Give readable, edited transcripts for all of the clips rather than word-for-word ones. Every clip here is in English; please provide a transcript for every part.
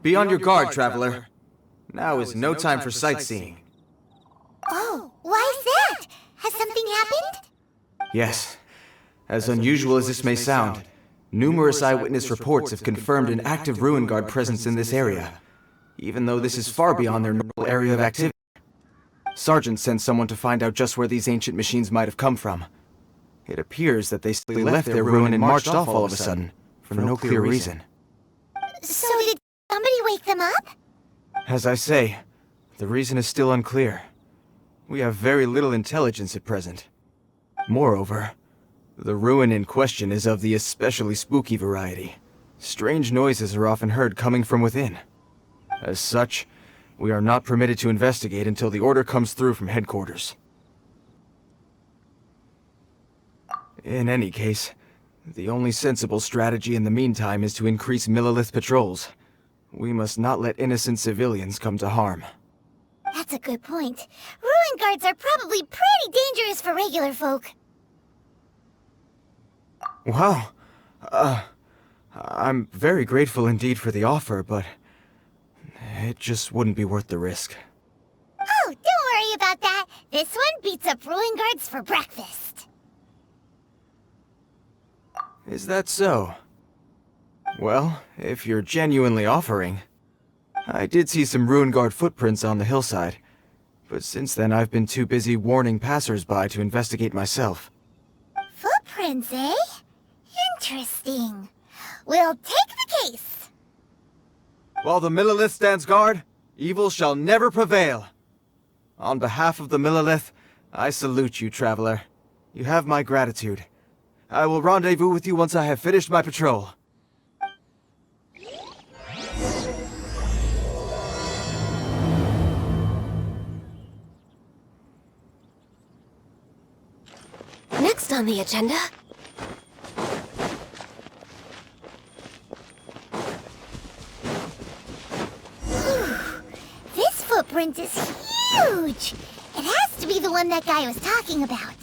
Be on your guard, traveler. Now is no time for sightseeing. Oh, why is that? Has something happened? Yes. As unusual as this may sound, numerous eyewitness reports have confirmed an active Ruin Guard presence in this area, even though this is far beyond their normal area of activity. Sergeant sent someone to find out just where these ancient machines might have come from. It appears that they simply left their ruin and marched off all of a sudden, for no clear reason. So did somebody wake them up? As I say, the reason is still unclear. We have very little intelligence at present. Moreover, the ruin in question is of the especially spooky variety. Strange noises are often heard coming from within. As such, we are not permitted to investigate until the order comes through from headquarters. In any case, the only sensible strategy in the meantime is to increase Millilith patrols. We must not let innocent civilians come to harm. That's a good point. Ruin guards are probably pretty dangerous for regular folk. Wow. I'm very grateful indeed for the offer, but it just wouldn't be worth the risk. Oh, don't worry about that. This one beats up ruin guards for breakfast. Is that so? Well, if you're genuinely offering. I did see some Ruin Guard footprints on the hillside, but since then I've been too busy warning passers-by to investigate myself. Footprints, eh? Interesting. We'll take the case. While the Millilith stands guard, evil shall never prevail. On behalf of the Millilith, I salute you, traveler. You have my gratitude. I will rendezvous with you once I have finished my patrol. Next on the agenda... This footprint is huge! It has to be the one that guy was talking about.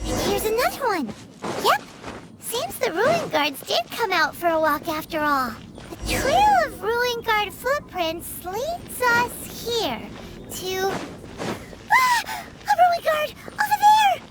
And here's another one. Yep. Seems the Ruin Guards did come out for a walk after all. The trail of Ruin Guard footprints leads us here to... Ah! A Ruin Guard! Over there!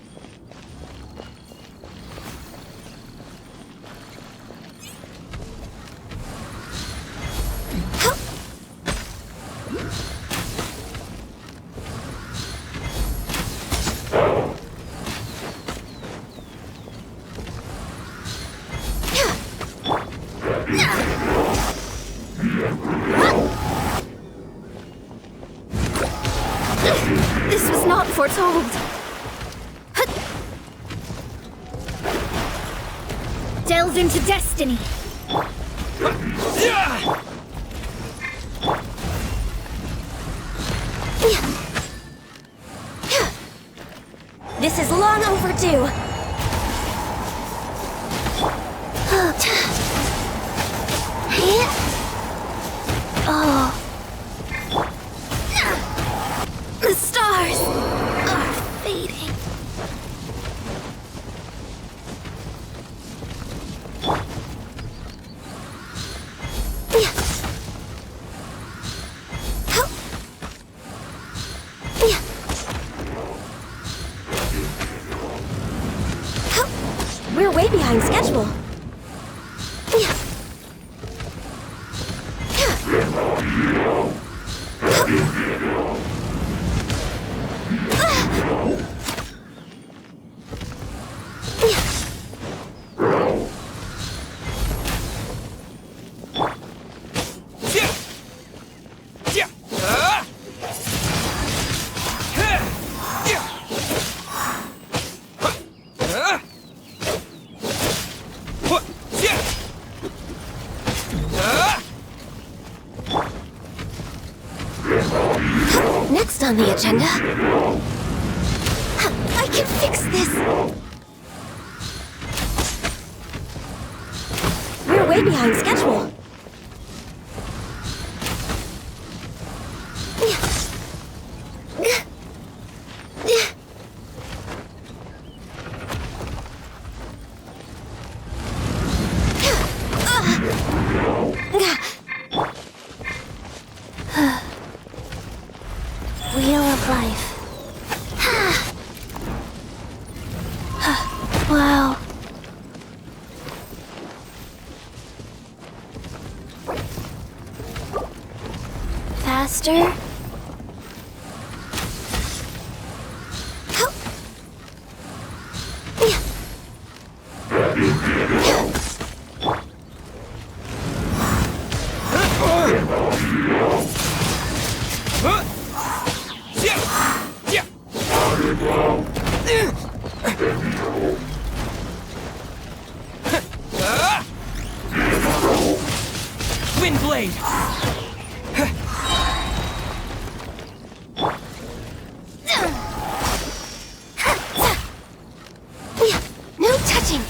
This was not foretold. Delve into destiny. This is long overdue. Oh. The stars are fading. We're way behind schedule. Next on the agenda... I can fix this! We're way behind schedule. Wheel of life. Wow. Faster. Windblade! No touching.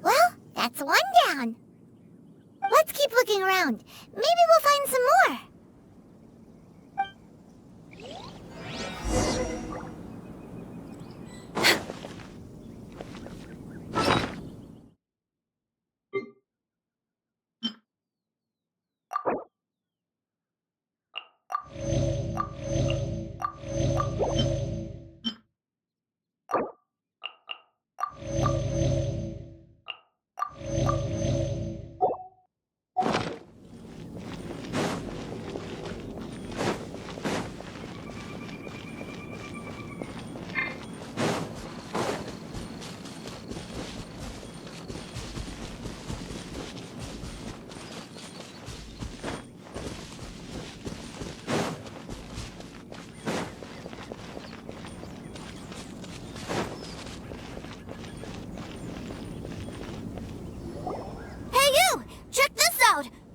Well, that's one down. Let's keep looking around. Maybe we'll find some more.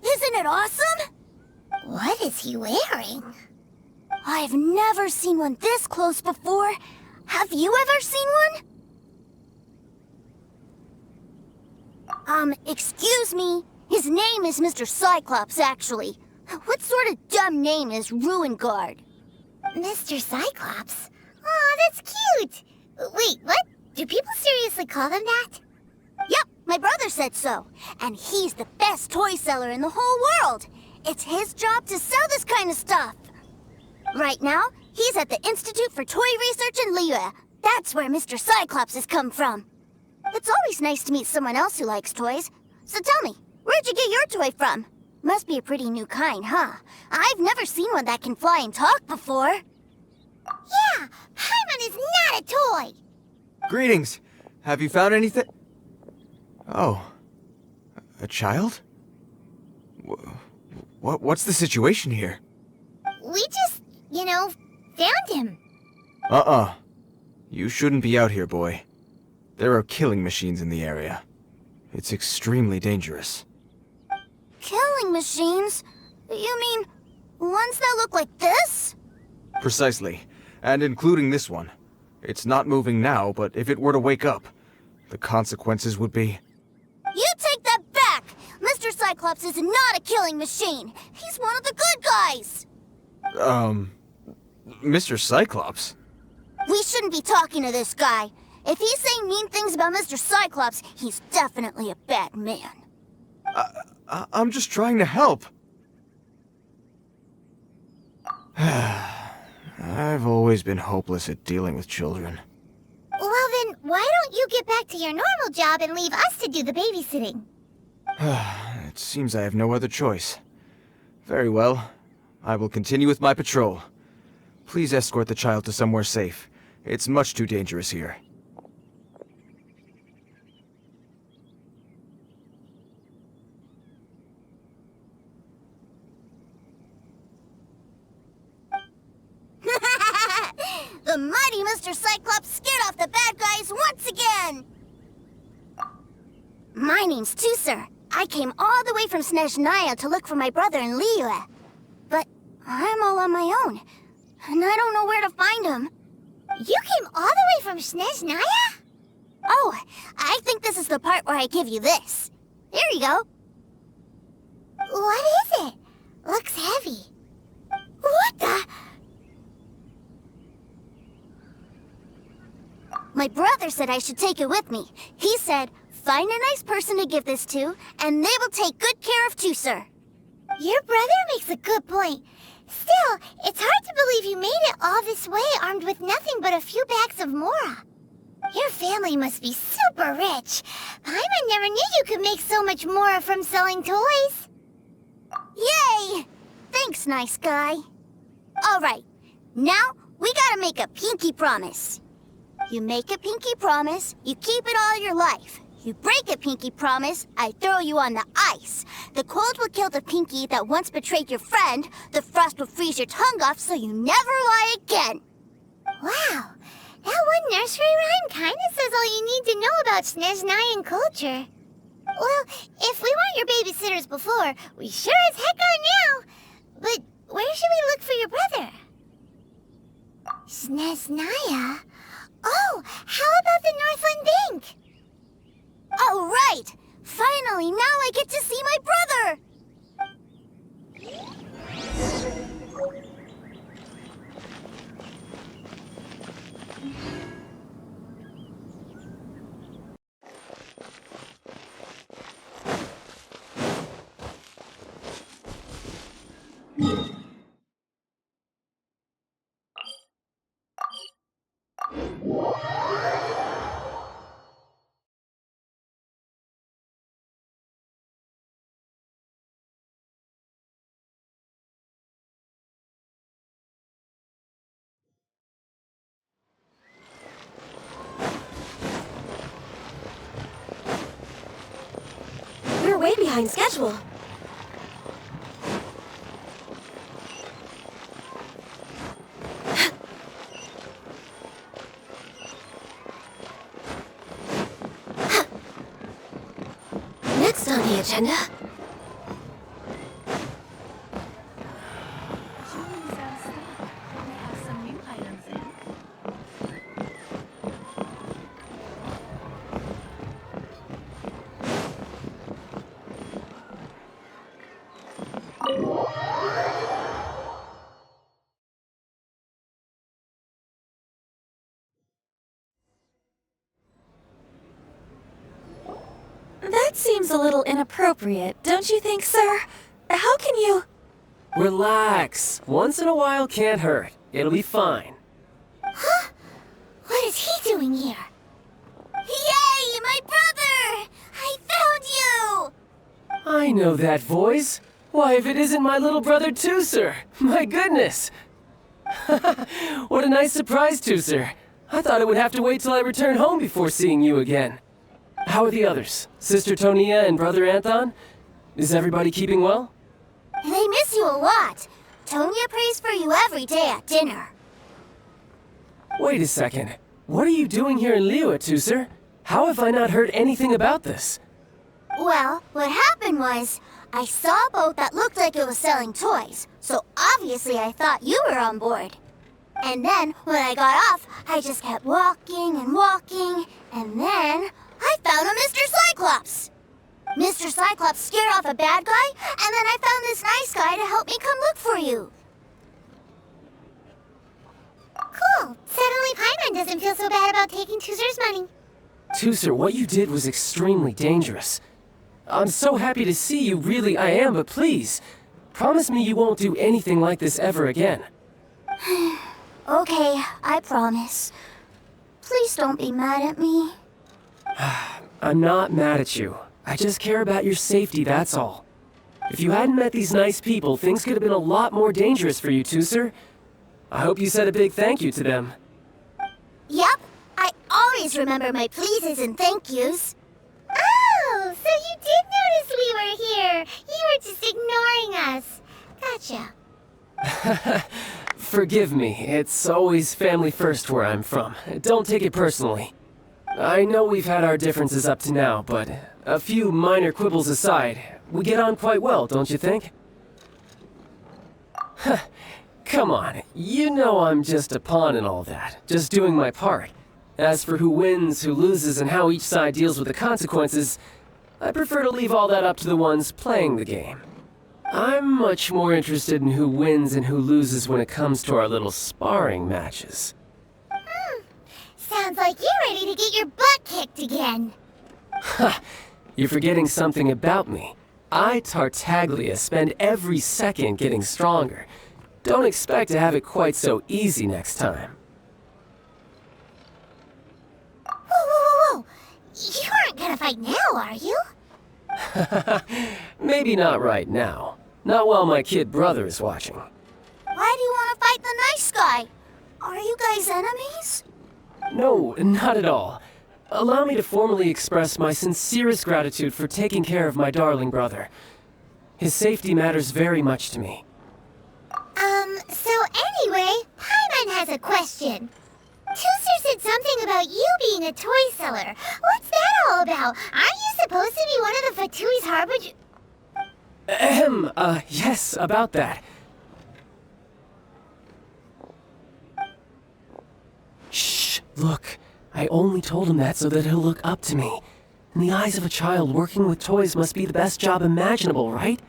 Isn't it awesome? What is he wearing? I've never seen one this close before. Have you ever seen one? Excuse me. His name is Mr. Cyclops, actually. What sort of dumb name is Ruin Guard? Mr. Cyclops? Aw, that's cute! Wait, what? Do people seriously call him that? Yep, my brother said so. And he's the best toy seller in the whole world. It's his job to sell this kind of stuff. Right now, he's at the Institute for Toy Research in Liyue. That's where Mr. Cyclops has come from. It's always nice to meet someone else who likes toys. So tell me, where'd you get your toy from? Must be a pretty new kind, huh? I've never seen one that can fly and talk before. Yeah, Paimon is not a toy! Greetings! Have you found anything? Oh. A child? What's the situation here? We just, found him. You shouldn't be out here, boy. There are killing machines in the area. It's extremely dangerous. Killing machines? You mean ones that look like this? Precisely. And including this one. It's not moving now, but if it were to wake up, the consequences would be... You take that back! Mr. Cyclops is not a killing machine! He's one of the good guys! Mr. Cyclops? We shouldn't be talking to this guy. If he's saying mean things about Mr. Cyclops, he's definitely a bad man. I'm just trying to help. I've always been hopeless at dealing with children. Well then, why don't you get back to your normal job and leave us to do the babysitting? It seems I have no other choice. Very well. I will continue with my patrol. Please escort the child to somewhere safe. It's much too dangerous here. The mighty Mr. Cyclops scared off the bad guys once again! My name's Teucer. I came all the way from Snezhnaya to look for my brother in Liyue. But I'm all on my own, and I don't know where to find him. You came all the way from Snezhnaya? Oh, I think this is the part where I give you this. Here you go. What is it? Looks heavy. What the? My brother said I should take it with me. He said, find a nice person to give this to, and they will take good care of Teucer. Your brother makes a good point. Still, it's hard to believe you made it all this way armed with nothing but a few bags of Mora. Your family must be super rich. Paimon never knew you could make so much Mora from selling toys. Yay! Thanks, nice guy. All right, now we gotta make a pinky promise. You make a pinky promise, you keep it all your life. You break a pinky promise, I throw you on the ice. The cold will kill the pinky that once betrayed your friend. The frost will freeze your tongue off so you never lie again. Wow, that one nursery rhyme kinda says all you need to know about Snezhnayan culture. Well, if we weren't your babysitters before, we sure as heck are now. But where should we look for your brother? Snezhnaya? Oh, how about the Northland Bank? Oh, right! Finally, now I get to see my brother! We're way behind schedule. Next on the agenda. That seems a little inappropriate, don't you think, sir? How can you... Relax. Once in a while can't hurt. It'll be fine. Huh? What is he doing here? Yay, my brother! I found you! I know that voice. Why, if it isn't my little brother Teucer! My goodness! What a nice surprise, Teucer. I thought I would have to wait till I return home before seeing you again. How are the others? Sister Tonia and Brother Anthon? Is everybody keeping well? They miss you a lot. Tonya prays for you every day at dinner. Wait a second. What are you doing here in Liyue, Teucer? How have I not heard anything about this? Well, what happened was, I saw a boat that looked like it was selling toys, so obviously I thought you were on board. And then, when I got off, I just kept walking and walking, and then I found a Mr. Cyclops! Mr. Cyclops scared off a bad guy, and then I found this nice guy to help me come look for you. Cool. Suddenly Paimon doesn't feel so bad about taking Teucer's money. Teucer, what you did was extremely dangerous. I'm so happy to see you, really I am, but please, promise me you won't do anything like this ever again. Okay, I promise. Please don't be mad at me. I'm not mad at you. I just care about your safety, that's all. If you hadn't met these nice people, things could have been a lot more dangerous for you, Teucer. I hope you said a big thank you to them. Yep, I always remember my pleases and thank yous. Oh, so you did notice we were here. You were just ignoring us. Gotcha. Forgive me, it's always family first where I'm from. Don't take it personally. I know we've had our differences up to now, but a few minor quibbles aside, we get on quite well, don't you think? Come on, you know I'm just a pawn in all that, just doing my part. As for who wins, who loses, and how each side deals with the consequences, I prefer to leave all that up to the ones playing the game. I'm much more interested in who wins and who loses when it comes to our little sparring matches. Sounds like you're ready to get your butt kicked again. Ha! You're forgetting something about me. I, Tartaglia, spend every second getting stronger. Don't expect to have it quite so easy next time. Whoa! You aren't gonna fight now, are you? Maybe not right now. Not while my kid brother is watching. Why do you want to fight the nice guy? Are you guys enemies? No, not at all. Allow me to formally express my sincerest gratitude for taking care of my darling brother. His safety matters very much to me. So anyway, Paimon has a question. Tooser said something about you being a toy seller. What's that all about? Aren't you supposed to be one of the Fatui's harbinger? Yes, about that. Shh, look. I only told him that so that he'll look up to me. In the eyes of a child, working with toys must be the best job imaginable, right?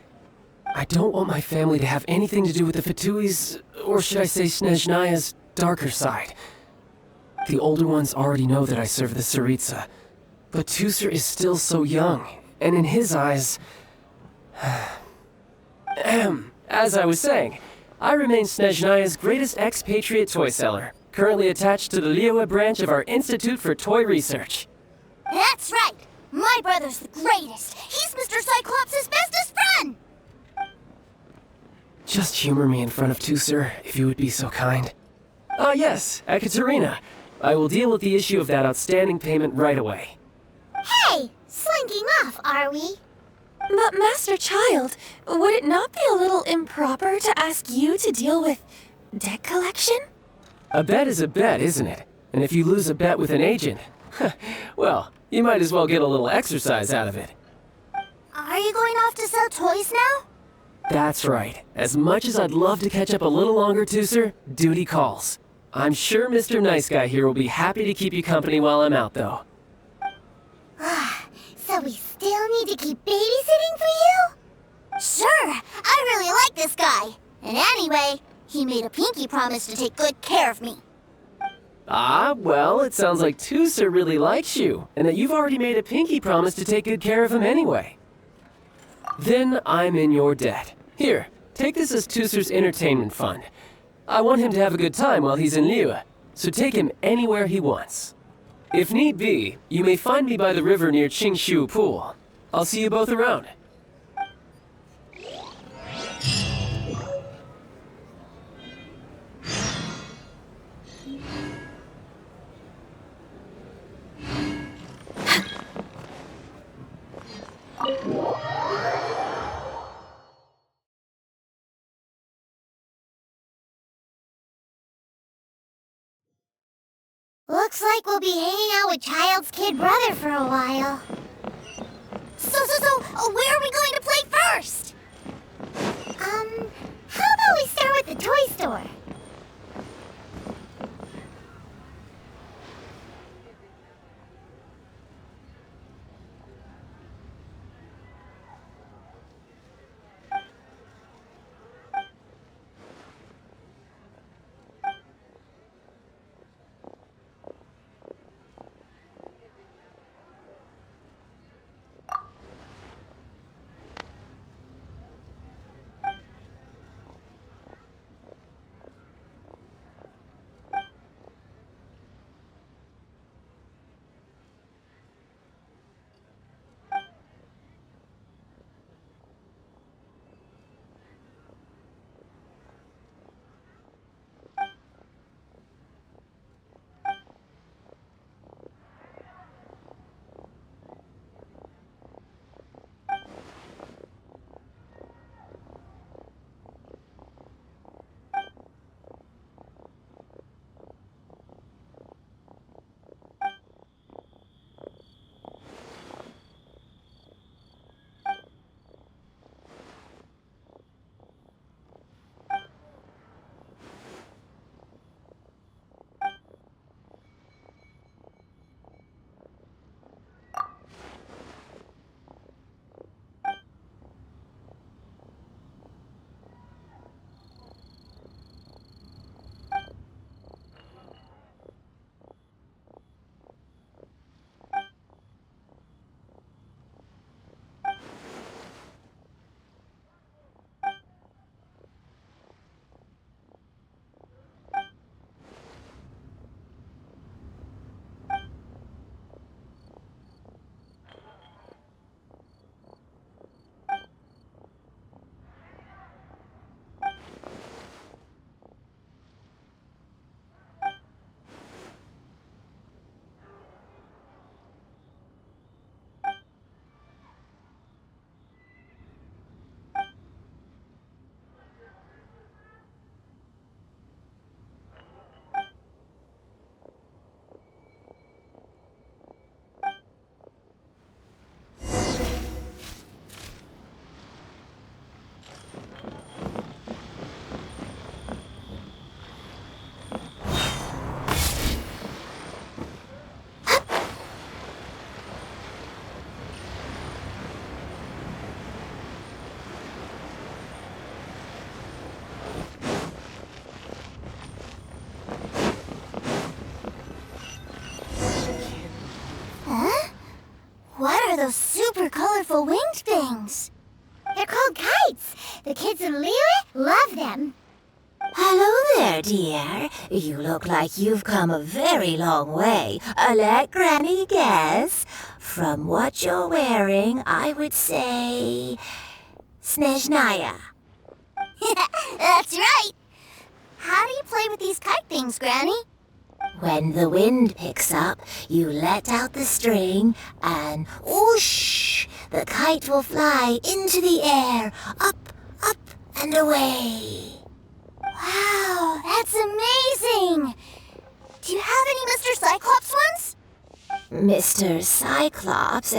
I don't want my family to have anything to do with the Fatui's, or should I say Snezhnaya's, darker side. The older ones already know that I serve the Tsaritsa, but Tooser is still so young, and in his eyes... As I was saying, I remain Snezhnaya's greatest expatriate toy seller, currently attached to the Liyue branch of our Institute for Toy Research. That's right! My brother's the greatest! He's Mr. Cyclops' bestest friend! Just humor me in front of Tooser, if you would be so kind. Ah yes, Ekaterina. I will deal with the issue of that outstanding payment right away. Hey, slinking off, are we? But Master Child, would it not be a little improper to ask you to deal with debt collection? A bet is a bet, isn't it? And if you lose a bet with an agent, well, you might as well get a little exercise out of it. Are you going off to sell toys now? That's right. As much as I'd love to catch up a little longer, Tooser, duty calls. I'm sure Mr. Nice Guy here will be happy to keep you company while I'm out, though. So we still need to keep babysitting for you? Sure! I really like this guy! And anyway, he made a pinky promise to take good care of me. Ah, well, it sounds like Tooser really likes you, and that you've already made a pinky promise to take good care of him anyway. Then I'm in your debt. Here, take this as Tooser's entertainment fund. I want him to have a good time while he's in Liyue, so take him anywhere he wants. If need be, you may find me by the river near Qingshu Pool. I'll see you both around. Looks like we'll be hanging out with Child's kid brother for a while. So, where are we going to play first? How about we start with the toy store? those super colorful winged things? They're called kites. The kids in Liyue love them. Hello there, dear. You look like you've come a very long way. Let Granny guess. From what you're wearing, I would say... Snezhnaya. That's right. How do you play with these kite things, Granny? When the wind picks up, you let out the string, and whoosh! The kite will fly into the air, up, and away. Wow, that's amazing! Do you have any Mr. Cyclops ones? Mr. Cyclops?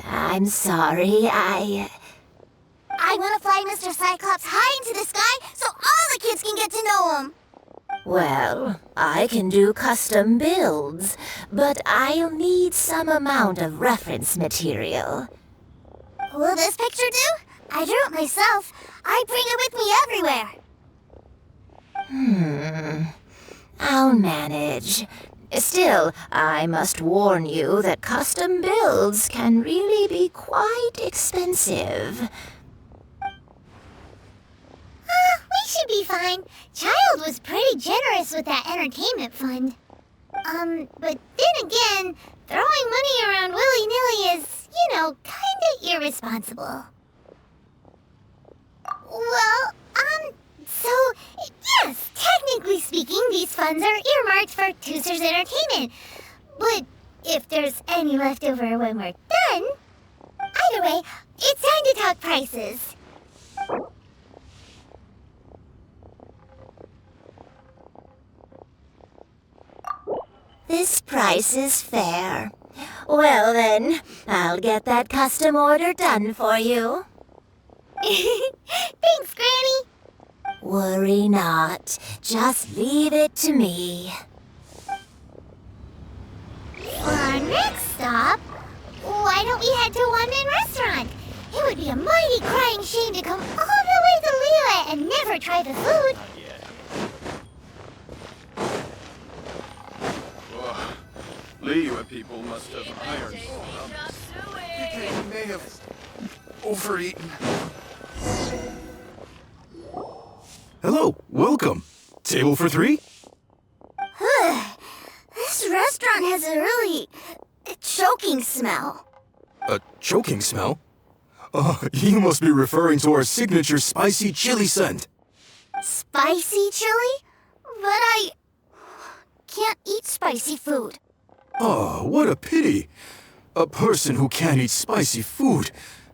I'm sorry, I want to fly Mr. Cyclops high into the sky so all the kids can get to know him. Well, I can do custom builds, but I'll need some amount of reference material. Will this picture do? I drew it myself. I bring it with me everywhere. I'll manage. Still, I must warn you that custom builds can really be quite expensive. We should be fine. Child was pretty generous with that entertainment fund. But then again, throwing money around willy-nilly is, kinda irresponsible. Well, so, yes, technically speaking, these funds are earmarked for Tooser's entertainment. But if there's any left over when we're done... Either way, it's time to talk prices. This price is fair. Well then, I'll get that custom order done for you. Thanks, Granny. Worry not. Just leave it to me. For our next stop, why don't we head to Wanmin Restaurant? It would be a mighty crying shame to come all the way to Liyue and never try the food. Liyue people must have iron. They may have overeaten. Hello, welcome. Table for 3? This restaurant has a really choking smell. A choking smell? Oh, you must be referring to our signature spicy chili scent. Spicy chili? But I can't eat spicy food. Oh, what a pity. A person who can't eat spicy food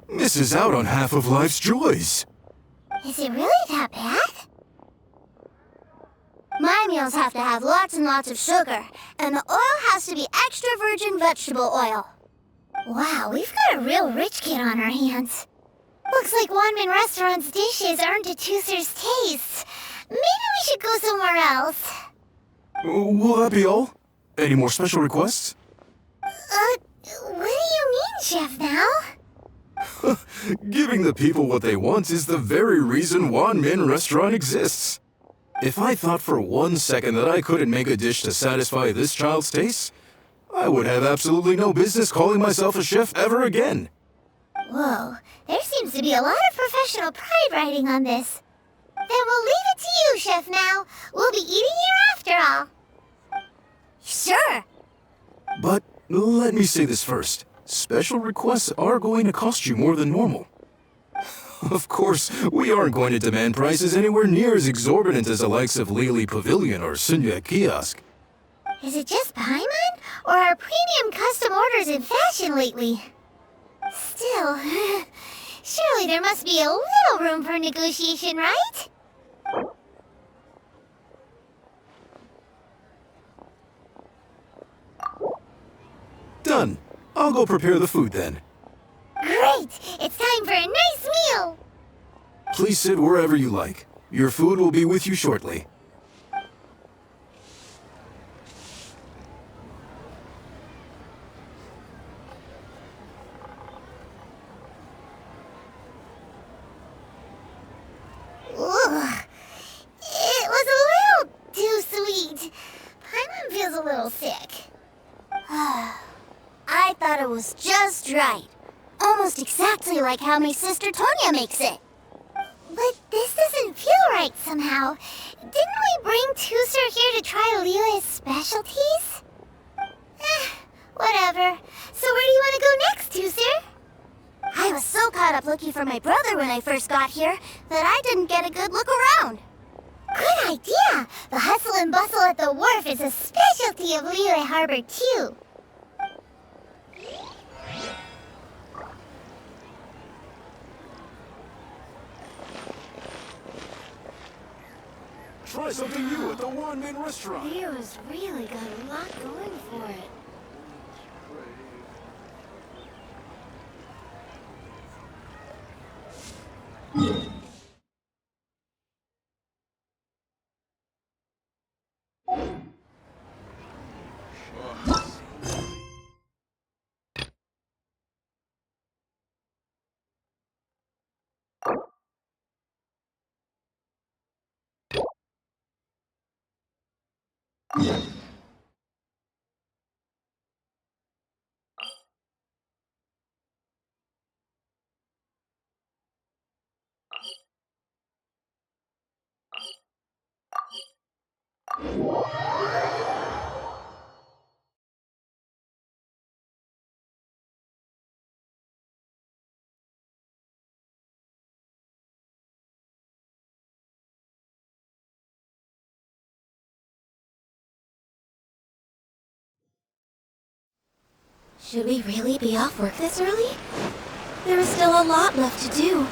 misses out on half of life's joys. Is it really that bad? My meals have to have lots and lots of sugar, and the oil has to be extra virgin vegetable oil. Wow, we've got a real rich kid on our hands. Looks like Wanmin Restaurant's dishes aren't to Tooser's taste. Maybe we should go somewhere else. Will that be all? Any more special requests? What do you mean, Chef Now? Giving the people what they want is the very reason Wanmin Restaurant exists. If I thought for 1 second that I couldn't make a dish to satisfy this child's taste, I would have absolutely no business calling myself a chef ever again. Whoa, there seems to be a lot of professional pride riding on this. Then we'll leave it to you, Chef Now. We'll be eating here after all. Sure. But let me say this first. Special requests are going to cost you more than normal. Of course, we aren't going to demand prices anywhere near as exorbitant as the likes of Lily Pavilion or Sunya Kiosk. Is it just Paimon? Or are premium custom orders in fashion lately? Still, surely there must be a little room for negotiation, right? Done. I'll go prepare the food then. Great! It's time for a nice meal! Please sit wherever you like. Your food will be with you shortly. Ugh. It was a little too sweet. Paimon feels a little sick. I thought it was just right. Almost exactly like how my sister Tonya makes it. But this doesn't feel right somehow. Didn't we bring Tusser here to try Liyue's specialties? Whatever. So where do you want to go next, Tusser? I was so caught up looking for my brother when I first got here that I didn't get a good look around. Good idea! The hustle and bustle at the wharf is a specialty of Liyue Harbor, too. Try something new at the one-man restaurant. Liyue's really got a lot going for it. Should we really be off work this early? There is still a lot left to do.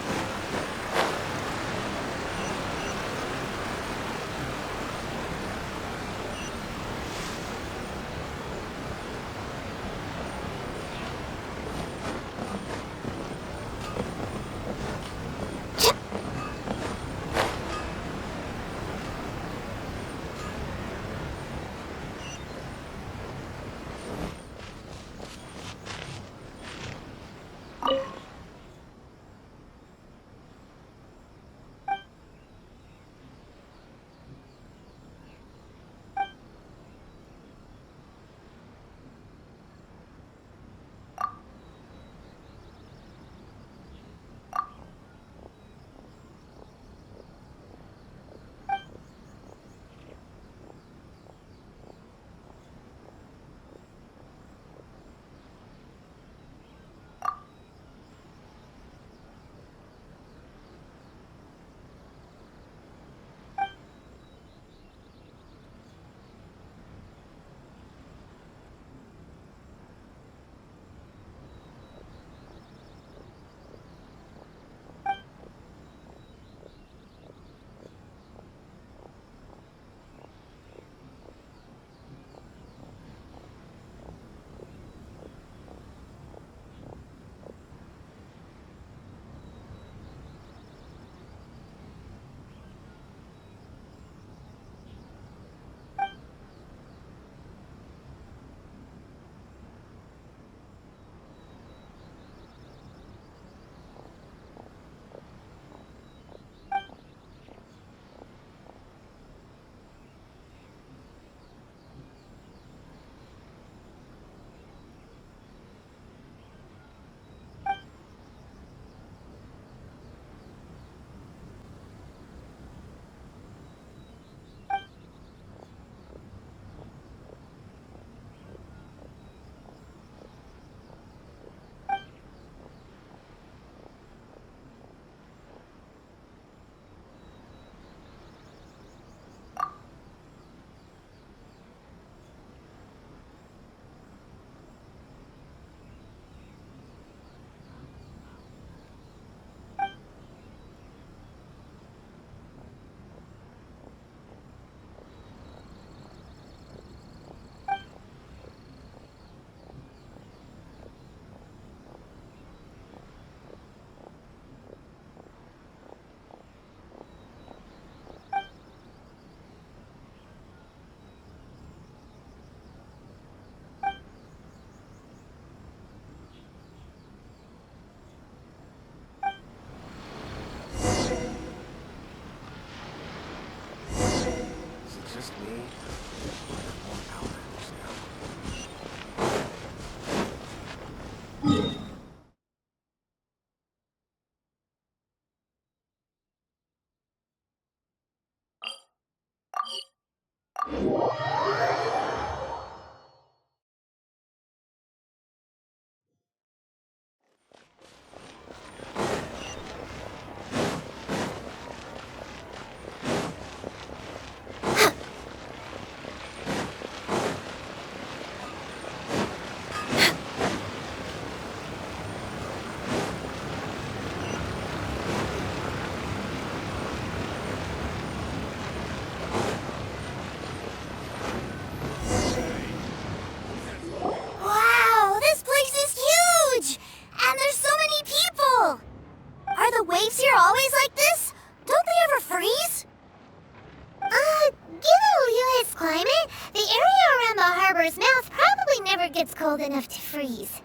it's cold enough to freeze.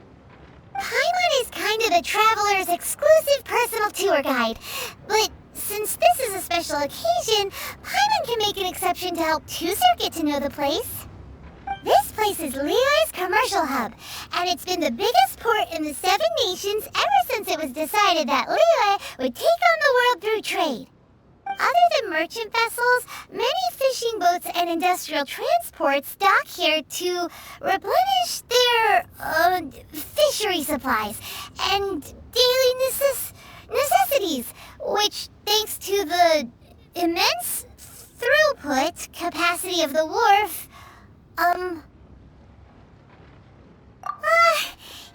Paimon is kind of the traveler's exclusive personal tour guide, but since this is a special occasion, Paimon can make an exception to help Tusser get to know the place. This place is Liyue's commercial hub, and it's been the biggest port in the 7 nations ever since it was decided that Liyue would take on the world through trade. Other than merchant vessels, many fishing boats and industrial transports dock here to replenish their fishery supplies and daily necessities, which, thanks to the immense throughput capacity of the wharf,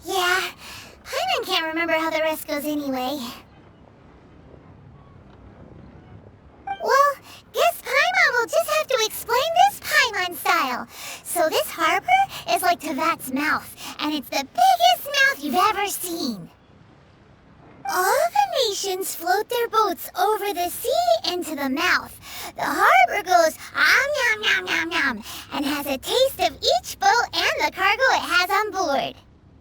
yeah, Paimon can't remember how the rest goes anyway. Well, guess Paimon will just have to explain this Paimon style. So this harbor is like Teyvat's mouth, and it's the biggest mouth you've ever seen. All the nations float their boats over the sea into the mouth. The harbor goes nom nom nom nom and has a taste of each boat and the cargo it has on board.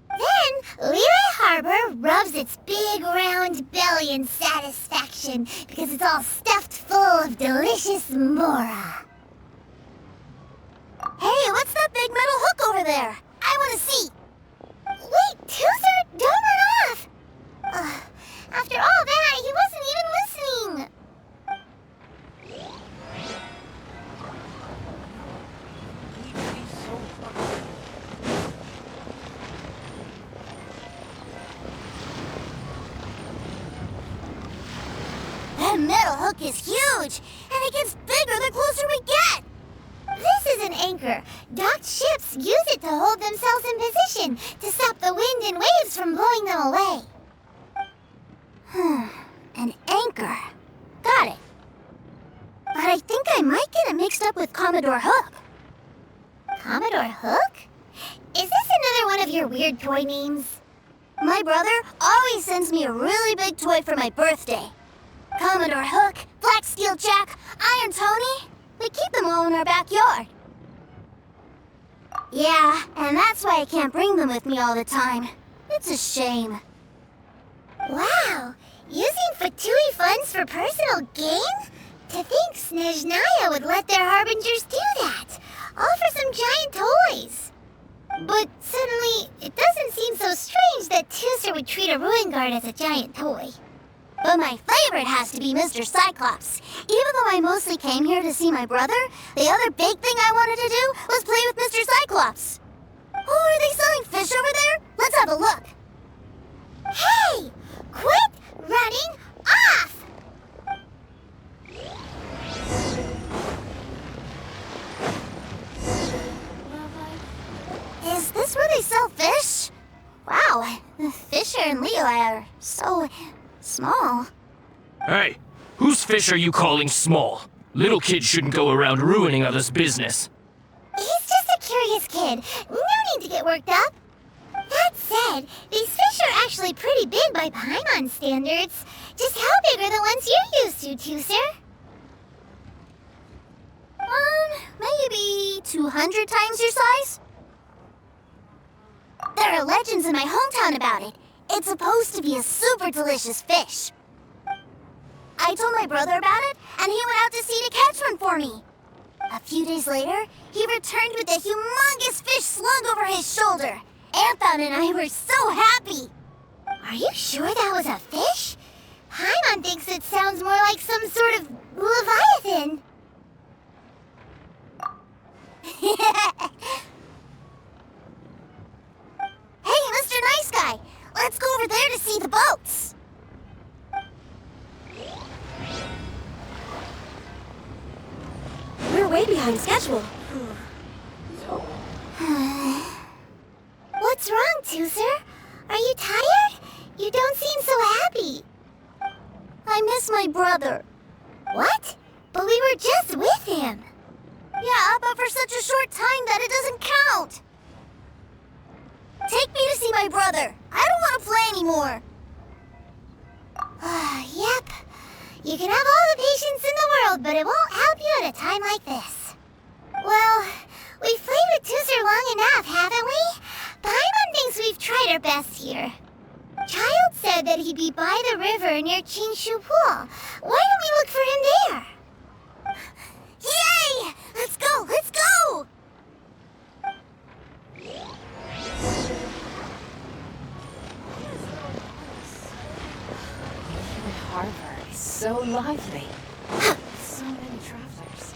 Then, Liyue Harbor rubs its big round belly in satisfaction because it's all stuffed full of delicious mora. Hey, what's that big metal hook over there? I want to see. Wait, Tusser, don't run off! After all that, he wasn't even listening. That metal hook is huge, and it gets bigger the closer we get. This is an anchor. Docked ships use it to hold themselves in position to stop the wind and waves from blowing them away. An anchor. Got it. But I think I might get it mixed up with Commodore Hook. Commodore Hook? Is this another one of your weird toy names? My brother always sends me a really big toy for my birthday. Commodore Hook, Black Steel Jack, Iron Tony. We keep them all in our backyard. Yeah, and that's why I can't bring them with me all the time. It's a shame. Wow! Using Fatui funds for personal gain? To think Snezhnaya would let their harbingers do that! All for some giant toys! But suddenly, it doesn't seem so strange that Tusser would treat a ruin guard as a giant toy. But my favorite has to be Mr. Cyclops. Even though I mostly came here to see my brother, the other big thing I wanted to do was play with Mr. Cyclops. Oh, are they selling fish over there? Let's have a look. Hey! Quit running off! Is this where they sell fish? Wow, the fish here in Liyue are so small. Hey, whose fish are you calling small? Little kids shouldn't go around ruining others' business. He's just a curious kid. No need to get worked up. That said, these fish are actually pretty big by Paimon standards. Just how big are the ones you're used to, Tusser? Maybe 200 times your size? There are legends in my hometown about it. It's supposed to be a super delicious fish. I told my brother about it, and he went out to sea to catch one for me. A few days later, he returned with a humongous fish slung over his shoulder. Anthon and I were so happy. Are you sure that was a fish? Paimon thinks it sounds more like some sort of leviathan. Hey, Mr. Nice Guy, let's go over there to see the boats. We're way behind schedule. What's wrong, Tusser? Are you tired? You don't seem so happy. I miss my brother. What? But we were just with him. Yeah, but for such a short time that it doesn't count. Take me to see my brother. I don't want to play anymore. Yep. You can have all the patience in the world, but it won't help you at a time like this. Well, we've played with Tusser long enough, haven't we? tried our best here. Child said that he'd be by the river near Qingshu Pool. Why don't we look for him there? Yay! Let's go! Let's go! Harbor is so lively. So many travelers.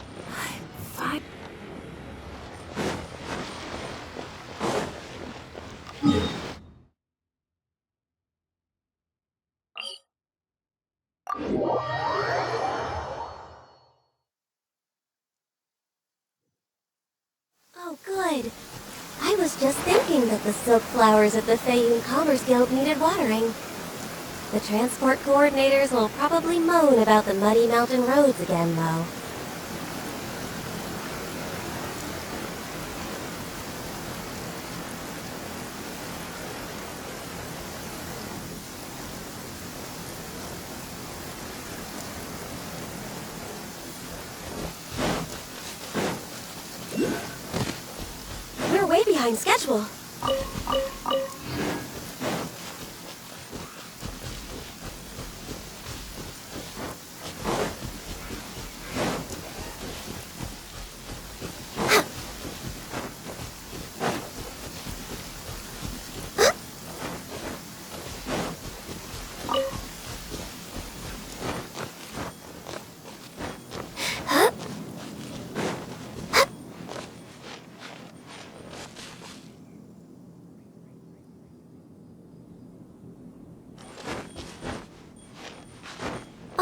Oh, good. I was just thinking that the silk flowers at the Feiyun Commerce Guild needed watering. The transport coordinators will probably moan about the muddy mountain roads again, though. We're way behind schedule.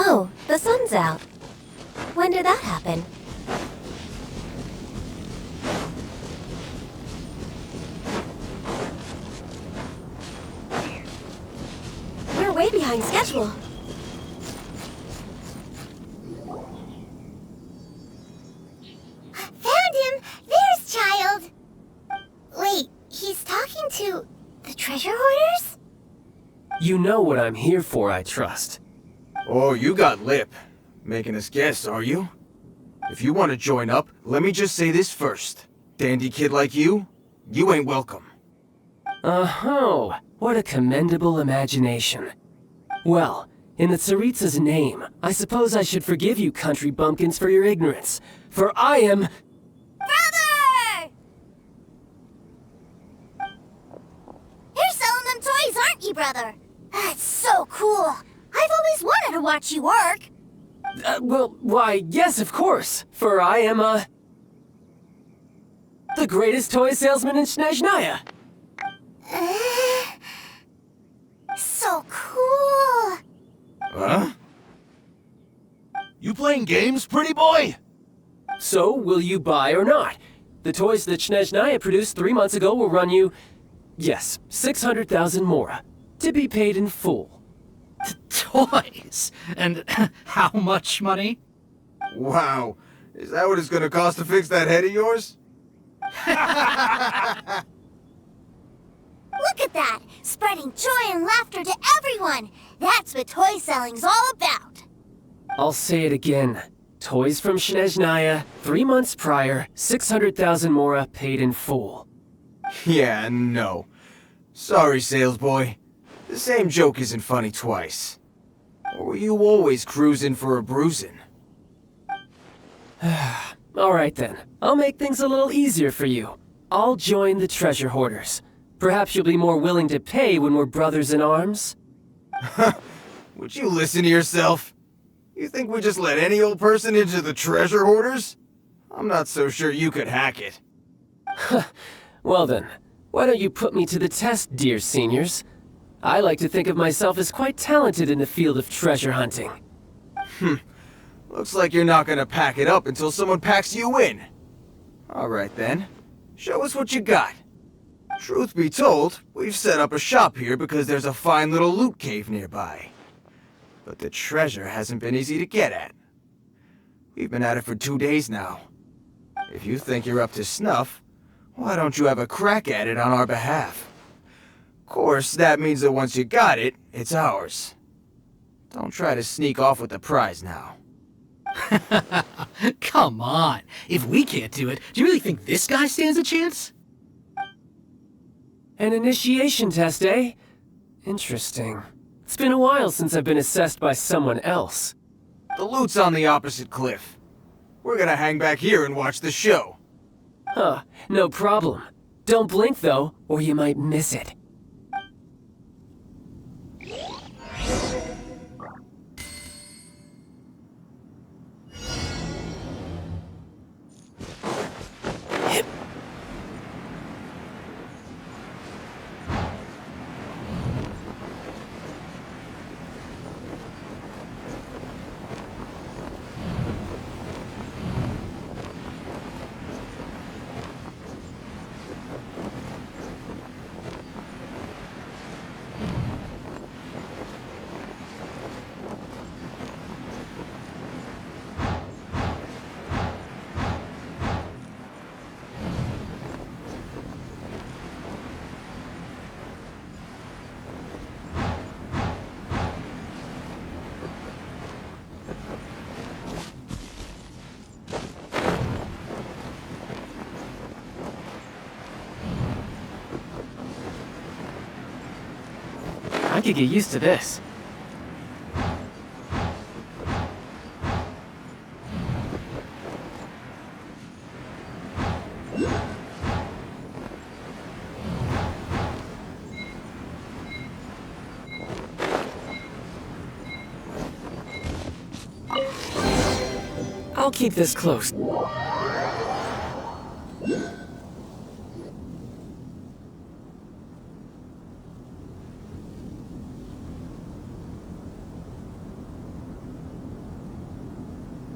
Oh, the sun's out. When did that happen? We're way behind schedule. Found him! There's Child! Wait, he's talking to the treasure hoarders? You know what I'm here for, I trust. Oh, you got lip. Making us guess, are you? If you want to join up, let me just say this first. Dandy kid like you ain't welcome. Oh, what a commendable imagination. Well, in the Tsaritsa's name, I suppose I should forgive you country bumpkins for your ignorance, for I am... Brother! You're selling them toys, aren't you, brother? That's so cool. I've always wanted to watch you work. Well, why, yes, of course, for I am, the greatest toy salesman in Snezhnaya. So cool! Huh? You playing games, pretty boy? So, will you buy or not? The toys that Snezhnaya produced 3 months ago will run you, yes, 600,000 mora, to be paid in full. Toys? And how much money? Wow. Is that what it's gonna cost to fix that head of yours? Look at that! Spreading joy and laughter to everyone! That's what toy selling's all about! I'll say it again. Toys from Snezhnaya, 3 months prior, 600,000 mora paid in full. Yeah, no. Sorry, sales boy. The same joke isn't funny twice. Or were you always cruising for a bruising? Alright then, I'll make things a little easier for you. I'll join the treasure hoarders. Perhaps you'll be more willing to pay when we're brothers in arms? Would you listen to yourself? You think we just let any old person into the treasure hoarders? I'm not so sure you could hack it. Well then, why don't you put me to the test, dear seniors? I like to think of myself as quite talented in the field of treasure hunting. Looks like you're not gonna pack it up until someone packs you in. Alright then, show us what you got. Truth be told, we've set up a shop here because there's a fine little loot cave nearby. But the treasure hasn't been easy to get at. We've been at it for 2 days now. If you think you're up to snuff, why don't you have a crack at it on our behalf? Of course, that means that once you got it, it's ours. Don't try to sneak off with the prize now. Come on. If we can't do it, do you really think this guy stands a chance? An initiation test, eh? Interesting. It's been a while since I've been assessed by someone else. The loot's on the opposite cliff. We're gonna hang back here and watch the show. Huh, no problem. Don't blink though, or you might miss it. I could get used to this. I'll keep this close.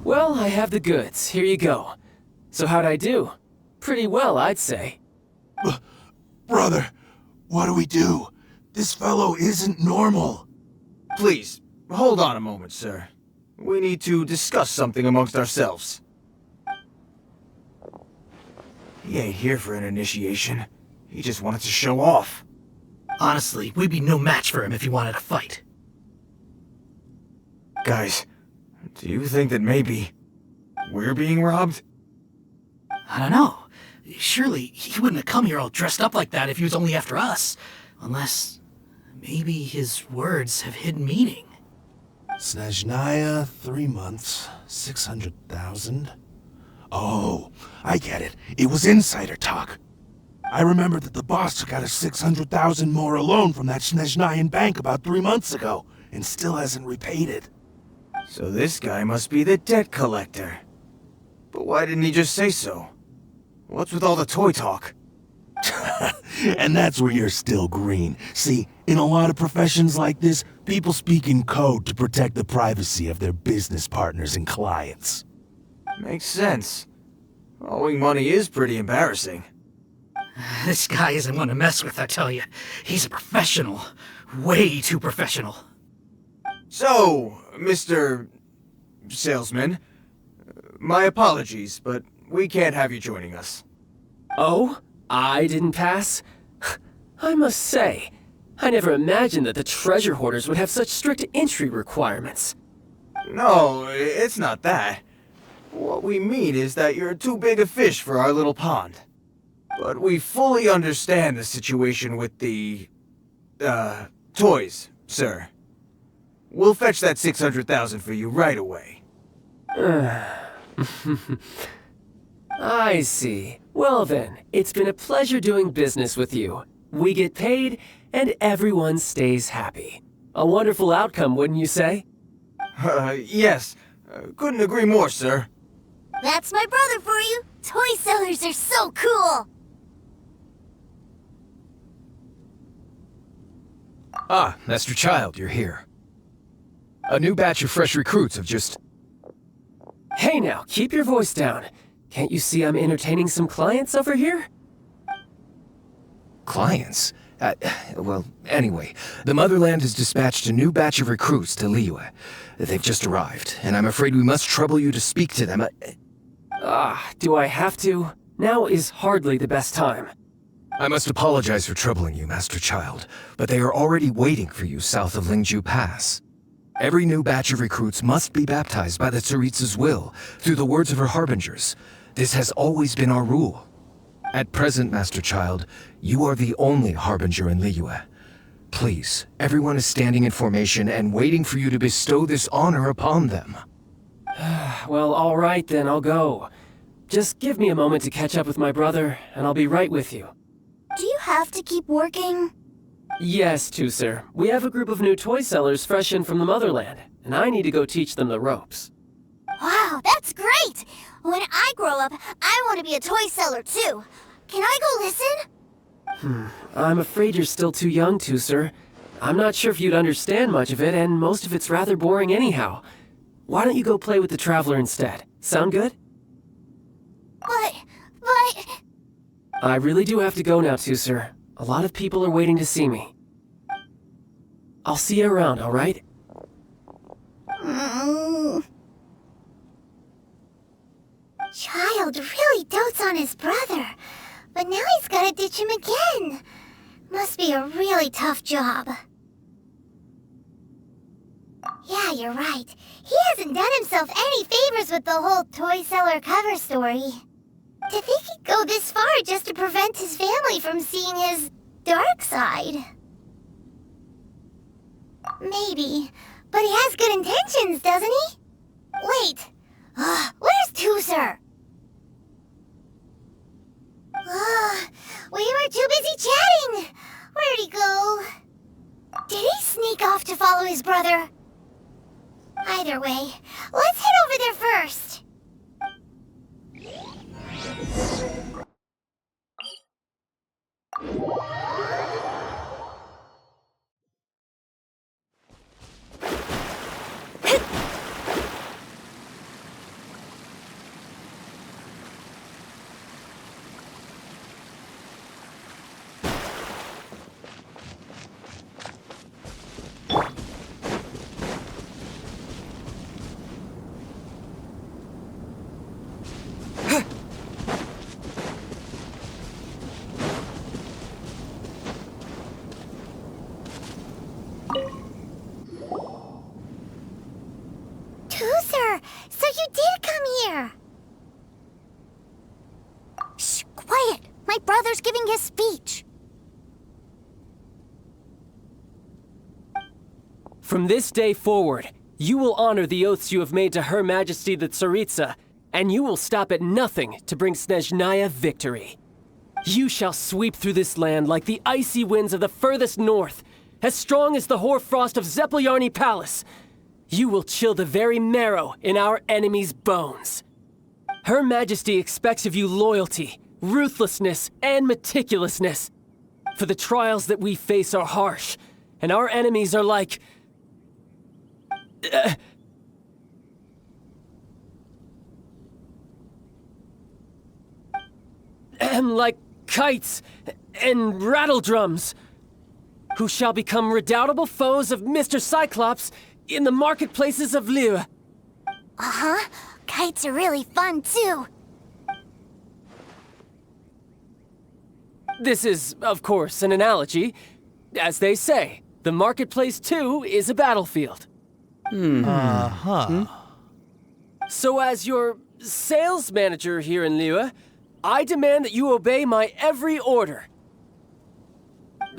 Well, I have the goods. Here you go. So how'd I do? Pretty well, I'd say. Brother, what do we do? This fellow isn't normal. Please, hold on a moment, sir. We need to discuss something amongst ourselves. He ain't here for an initiation. He just wanted to show off. Honestly, we'd be no match for him if he wanted to fight. Guys, do you think that maybe we're being robbed? I don't know. Surely he wouldn't have come here all dressed up like that if he was only after us. Unless maybe his words have hidden meaning. Snezhnaya, 3 months, 600,000. Oh, I get it. It was insider talk. I remember that the boss took out a 600,000 more loan from that Snezhnayan bank about 3 months ago, and still hasn't repaid it. So this guy must be the debt collector. But why didn't he just say so? What's with all the toy talk? And that's where you're still green. See, in a lot of professions like this, people speak in code to protect the privacy of their business partners and clients. Makes sense. Owing money is pretty embarrassing. This guy isn't one to mess with, I tell you. He's a professional. Way too professional. So, Mr. Salesman, my apologies, but we can't have you joining us. Oh? I didn't pass? I must say, I never imagined that the treasure hoarders would have such strict entry requirements. No, it's not that. What we mean is that you're too big a fish for our little pond. But we fully understand the situation with the, toys, sir. We'll fetch that 600,000 for you right away. I see. Well then, it's been a pleasure doing business with you. We get paid, and everyone stays happy. A wonderful outcome, wouldn't you say? Yes. Couldn't agree more, sir. That's my brother for you. Toy sellers are so cool. Ah, Master Child, you're here. A new batch of fresh recruits have just... Hey now, keep your voice down. Can't you see I'm entertaining some clients over here? Clients? Well, anyway, the Motherland has dispatched a new batch of recruits to Liyue. They've just arrived, and I'm afraid we must trouble you to speak to them. Do I have to? Now is hardly the best time. I must apologize for troubling you, Master Child, but they are already waiting for you south of Lingju Pass. Every new batch of recruits must be baptized by the Tsaritsa's will, through the words of her harbingers. This has always been our rule. At present, Master Child, you are the only Harbinger in Liyue. Please, everyone is standing in formation and waiting for you to bestow this honor upon them. Well, all right then, I'll go. Just give me a moment to catch up with my brother, and I'll be right with you. Do you have to keep working? Yes, Tusser. We have a group of new toy sellers fresh in from the motherland, and I need to go teach them the ropes. Wow, that's great! When I grow up, I want to be a toy seller too. Can I go listen? I'm afraid you're still too young, Tusser. I'm not sure if you'd understand much of it, and most of it's rather boring anyhow. Why don't you go play with the Traveler instead? Sound good? But... I really do have to go now, Tusser. A lot of people are waiting to see me. I'll see you around, all right? Child really dotes on his brother, but now he's gotta ditch him again. Must be a really tough job. Yeah, you're right. He hasn't done himself any favors with the whole toy seller cover story. To think he'd go this far just to prevent his family from seeing his dark side. Maybe, but he has good intentions, doesn't he? Wait, where's Tusser? We were too busy chatting. Where'd he go? Did he sneak off to follow his brother? Either way, let's head over there first. Tusser, so you did come here. Shh, quiet! My brother's giving his speech. From this day forward, you will honor the oaths you have made to Her Majesty the Tsaritsa, and you will stop at nothing to bring Snezhnaya victory. You shall sweep through this land like the icy winds of the furthest north, as strong as the hoarfrost of Zeppeljärni Palace. You will chill the very marrow in our enemies' bones. Her Majesty expects of you loyalty, ruthlessness, and meticulousness. For the trials that we face are harsh, and our enemies are like... like kites and rattledrums, who shall become redoubtable foes of Mr. Cyclops in the marketplaces of Liyue. Uh-huh. Kites are really fun, too. This is, of course, an analogy. As they say, the marketplace, too, is a battlefield. So as your sales manager here in Liyue, I demand that you obey my every order.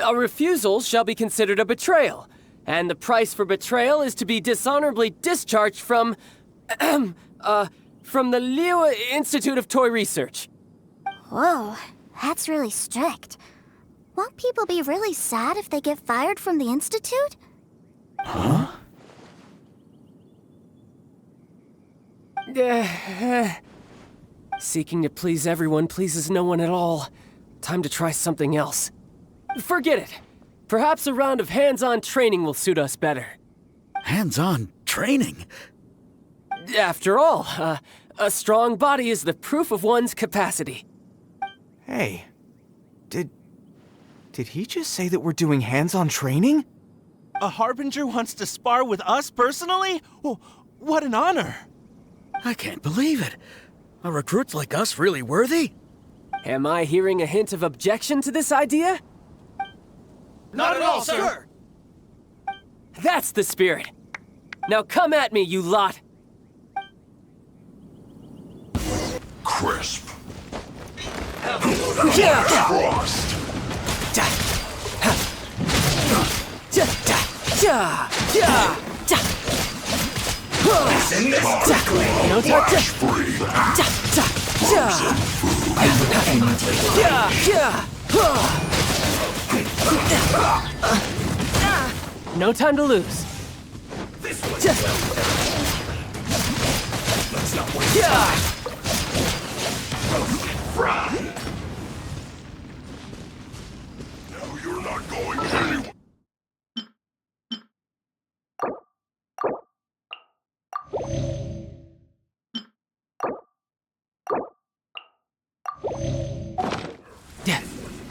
A refusal shall be considered a betrayal, and the price for betrayal is to be dishonorably discharged from the Liyue Institute of Toy Research. Whoa, that's really strict. Won't people be really sad if they get fired from the Institute? Huh? Seeking to please everyone pleases no one at all. Time to try something else. Forget it. Perhaps a round of hands-on training will suit us better. Hands-on training? After all, a strong body is the proof of one's capacity. Hey, did he just say that we're doing hands-on training? A Harbinger wants to spar with us personally? Oh, what an honor! I can't believe it. Are recruits like us really worthy? Am I hearing a hint of objection to this idea? Not at all, sir! That's the spirit. Now come at me, you lot. Crisp. No touch. No time to lose. Now you're not going anywhere.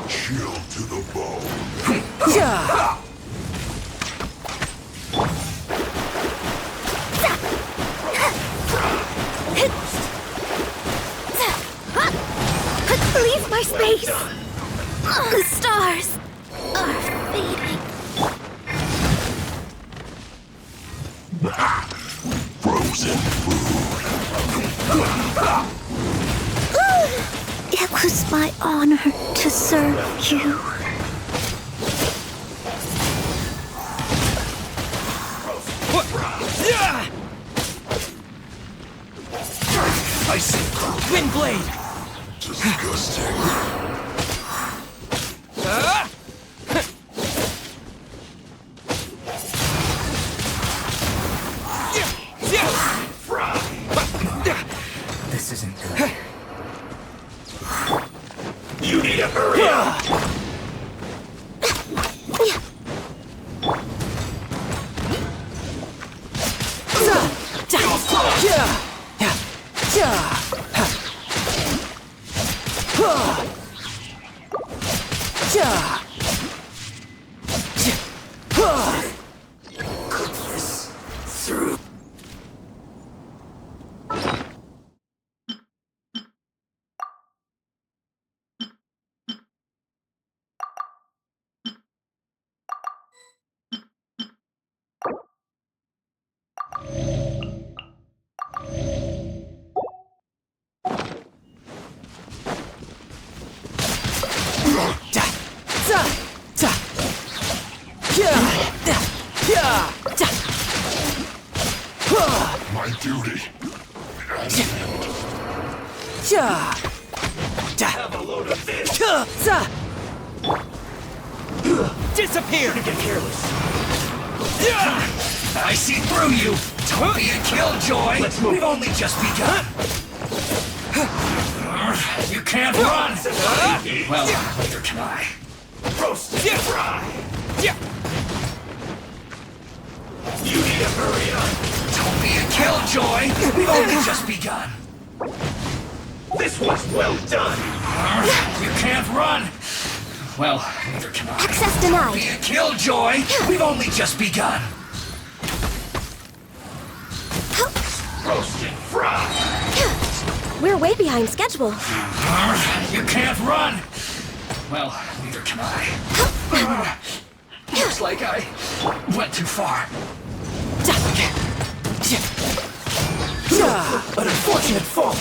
Chill to the bone. Leave my space! The stars are fading. Frozen food. It was my honor to serve you. Icy Windblade! disgusting. This isn't good. You need to hurry up. My duty. Have a load of this. Disappear! Get careless. I see through you. Don't be a killjoy. Let's move. We've only just begun. You can't run. Well, neither can I. Roasted fry. You need to hurry up. Don't be a killjoy. We've only just begun. This was well done. You can't run. Well, neither can I. Access denied. Be a killjoy. We've only just begun. Roasted fry. We're way behind schedule. You can't run. Well, neither can I. Looks like I went too far. An unfortunate fault.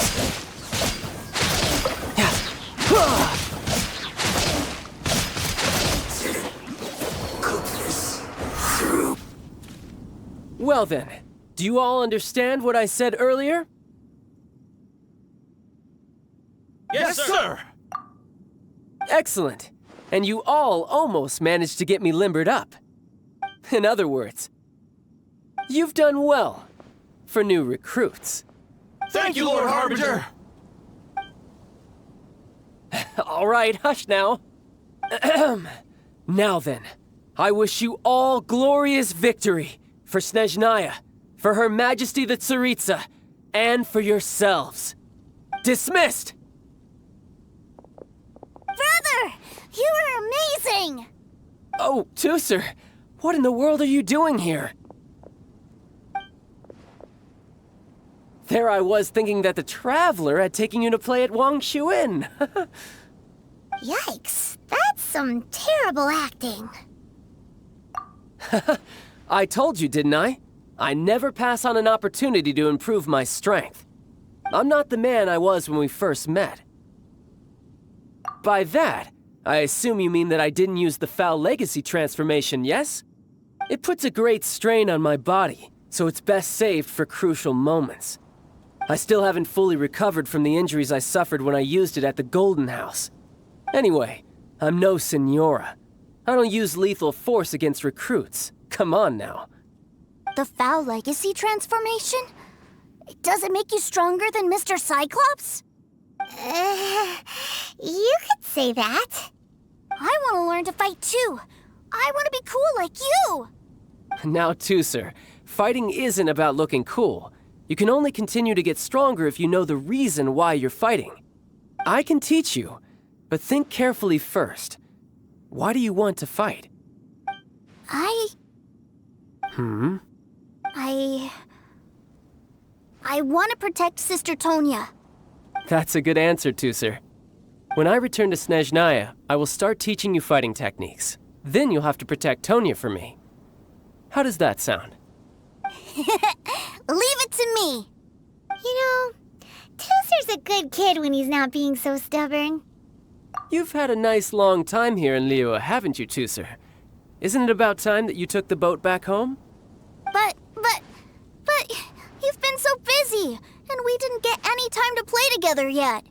Well then, do you all understand what I said earlier? Yes, sir! Excellent. And you all almost managed to get me limbered up. In other words, you've done well for new recruits. Thank you, Lord Harbinger! All right, hush now. Now then, I wish you all glorious victory for Snezhnaya, for Her Majesty the Tsaritsa, and for yourselves. Dismissed! Brother! You were amazing! Oh, Tusser, what in the world are you doing here? There I was thinking that the Traveler had taken you to play at Wang Xuan. Yikes, that's some terrible acting. I told you, didn't I? I never pass on an opportunity to improve my strength. I'm not the man I was when we first met. By that, I assume you mean that I didn't use the Foul Legacy transformation, yes? It puts a great strain on my body, so it's best saved for crucial moments. I still haven't fully recovered from the injuries I suffered when I used it at the Golden House. Anyway, I'm no Senora. I don't use lethal force against recruits. Come on now. The Foul Legacy transformation? Does it make you stronger than Mr. Cyclops? You could say that. I want to learn to fight too. I want to be cool like you. Now, Tooser, fighting isn't about looking cool. You can only continue to get stronger if you know the reason why you're fighting. I can teach you, but think carefully first. Why do you want to fight? I want to protect Sister Tonya. That's a good answer, Tooser. When I return to Snezhnaya, I will start teaching you fighting techniques. Then you'll have to protect Tonya for me. How does that sound? Leave it to me. You know, Tooser's a good kid when he's not being so stubborn. You've had a nice long time here in Liyue, haven't you, Tooser? Isn't it about time that you took the boat back home? But, you've been so busy, and we didn't get any time to play together yet.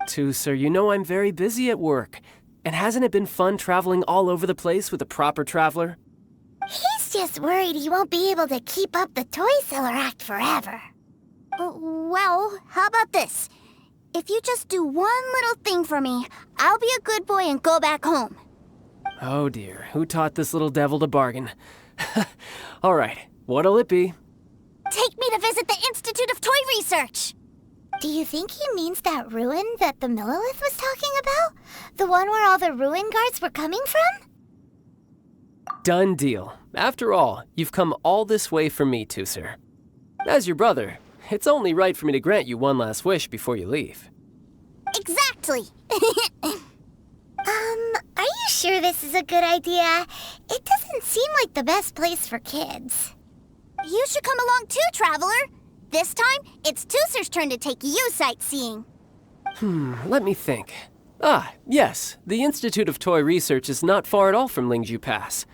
Tooser, you know I'm very busy at work. And hasn't it been fun traveling all over the place with a proper traveler? He's just worried he won't be able to keep up the toy seller act forever. Well, how about this? If you just do one little thing for me, I'll be a good boy and go back home. Oh dear, who taught this little devil to bargain? All right, what'll it be? Take me to visit the Institute of Toy Research. Do you think he means that ruin that the Millilith was talking about? The one where all the ruin guards were coming from? Done deal. After all, you've come all this way for me, Tooser. As your brother, it's only right for me to grant you one last wish before you leave. Exactly. Are you sure this is a good idea? It doesn't seem like the best place for kids. You should come along too, Traveler. This time, it's Tooser's turn to take you sightseeing. Let me think. Ah, yes, the Institute of Toy Research is not far at all from Lingju Pass.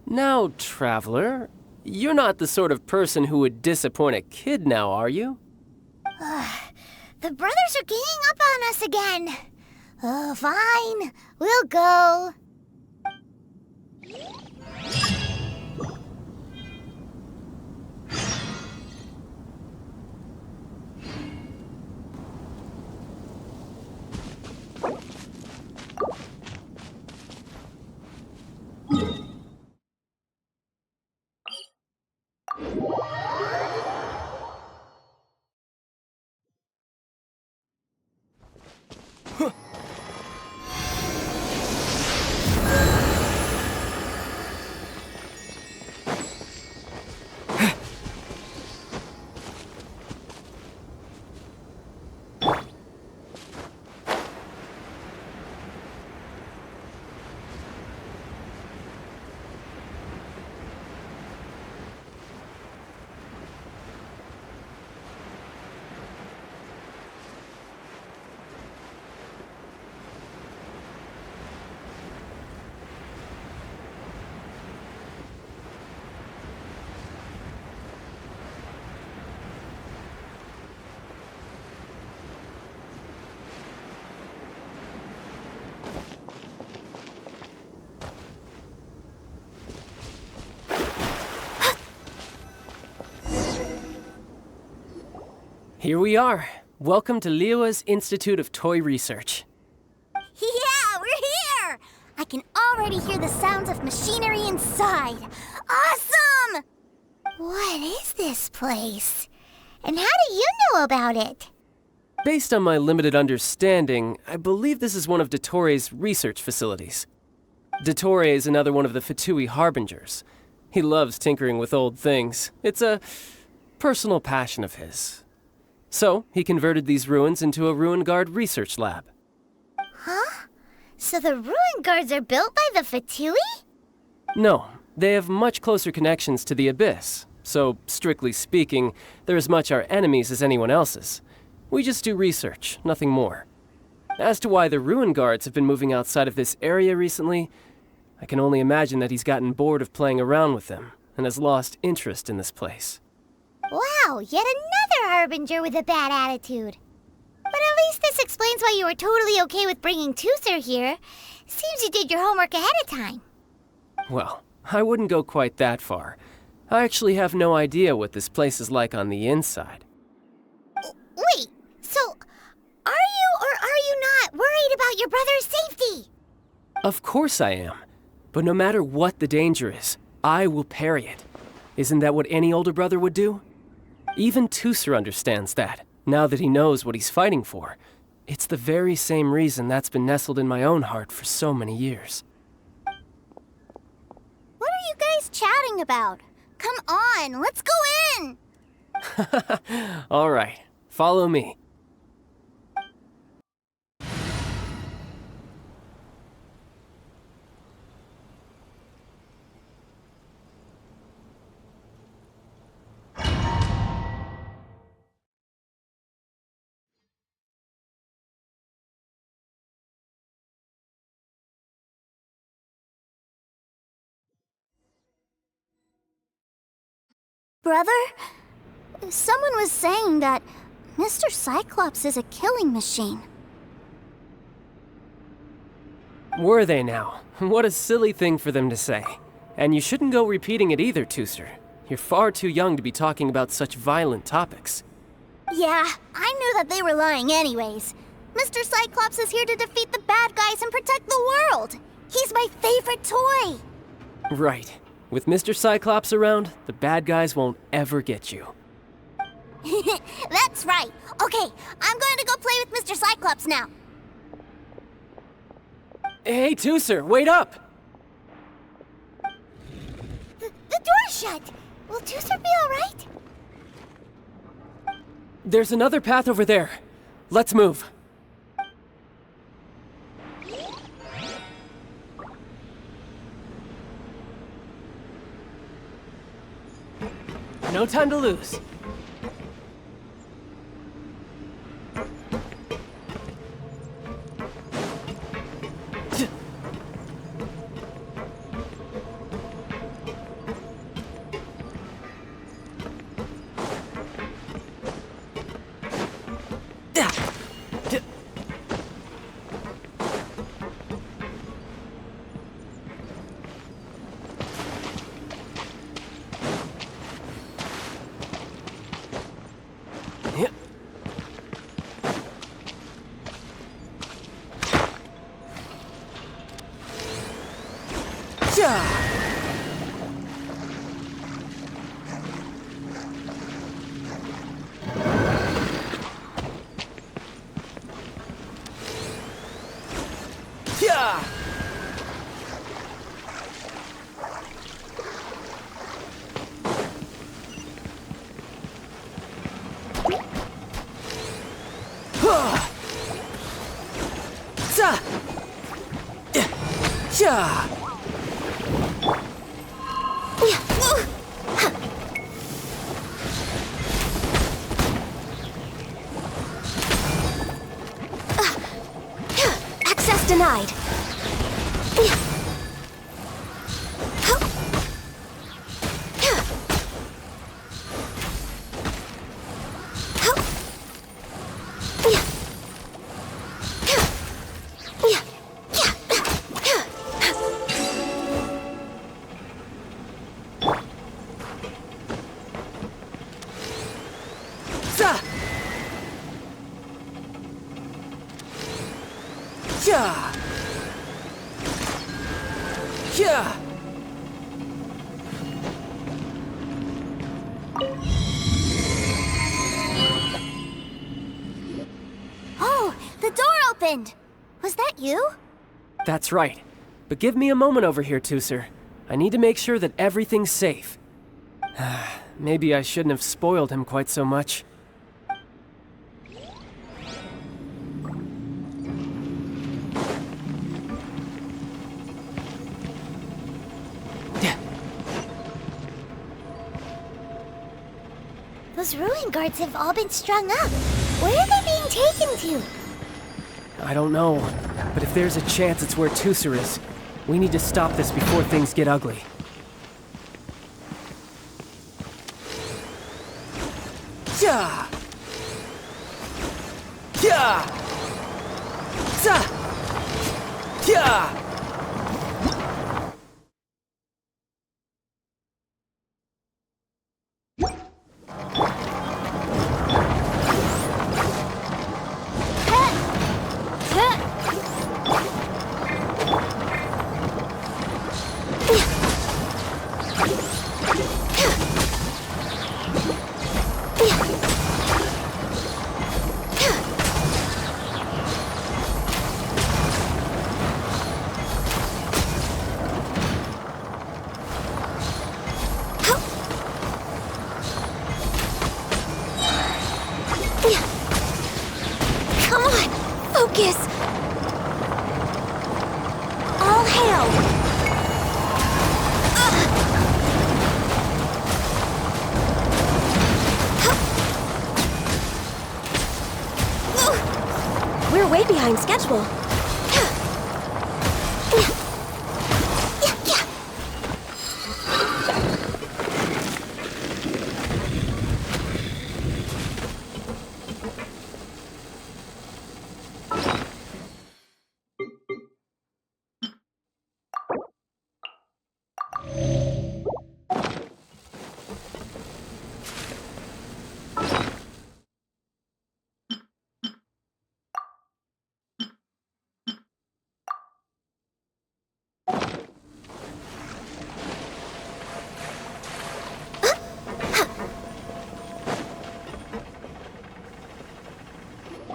Now, Traveler, you're not the sort of person who would disappoint a kid now, are you? The brothers are ganging up on us again. Oh, fine. We'll go. Here we are. Welcome to Liyue's Institute of Toy Research. Yeah, we're here! I can already hear the sounds of machinery inside. Awesome! What is this place? And how do you know about it? Based on my limited understanding, I believe this is one of Dottoro's research facilities. Dottore is another one of the Fatui Harbingers. He loves tinkering with old things. It's a personal passion of his. So, he converted these ruins into a Ruin Guard research lab. Huh? So the ruin guards are built by the Fatui? No, they have much closer connections to the Abyss. So, strictly speaking, they're as much our enemies as anyone else's. We just do research, nothing more. As to why the ruin guards have been moving outside of this area recently, I can only imagine that he's gotten bored of playing around with them and has lost interest in this place. Wow, yet another Harbinger with a bad attitude. But at least this explains why you were totally okay with bringing Tooser here. Seems you did your homework ahead of time. Well, I wouldn't go quite that far. I actually have no idea what this place is like on the inside. Wait, so are you or are you not worried about your brother's safety? Of course I am. But no matter what the danger is, I will parry it. Isn't that what any older brother would do? Even Tooser understands that, now that he knows what he's fighting for. It's the very same reason that's been nestled in my own heart for so many years. What are you guys chatting about? Come on, let's go in! All right, follow me. Brother, someone was saying that Mr. Cyclops is a killing machine. Were they now? What a silly thing for them to say. And you shouldn't go repeating it either, Tooser. You're far too young to be talking about such violent topics. Yeah, I knew that they were lying anyways. Mr. Cyclops is here to defeat the bad guys and protect the world. He's my favorite toy. Right. With Mr. Cyclops around, the bad guys won't ever get you. That's right. Okay, I'm going to go play with Mr. Cyclops now. Hey, Tooser, wait up! The door's shut. Will Tooser be all right? There's another path over there. Let's move. No time to lose. Access denied. Oh, the door opened. Was that you? That's right. But give me a moment over here, Tooser. I need to make sure that everything's safe. Maybe I shouldn't have spoiled him quite so much. Those ruin guards have all been strung up. Where are they being taken to? I don't know, but if there's a chance it's where Teucer is, we need to stop this before things get ugly. Yeah! Yeah! Za! Yeah! Come on, focus. All hail! We're way behind schedule.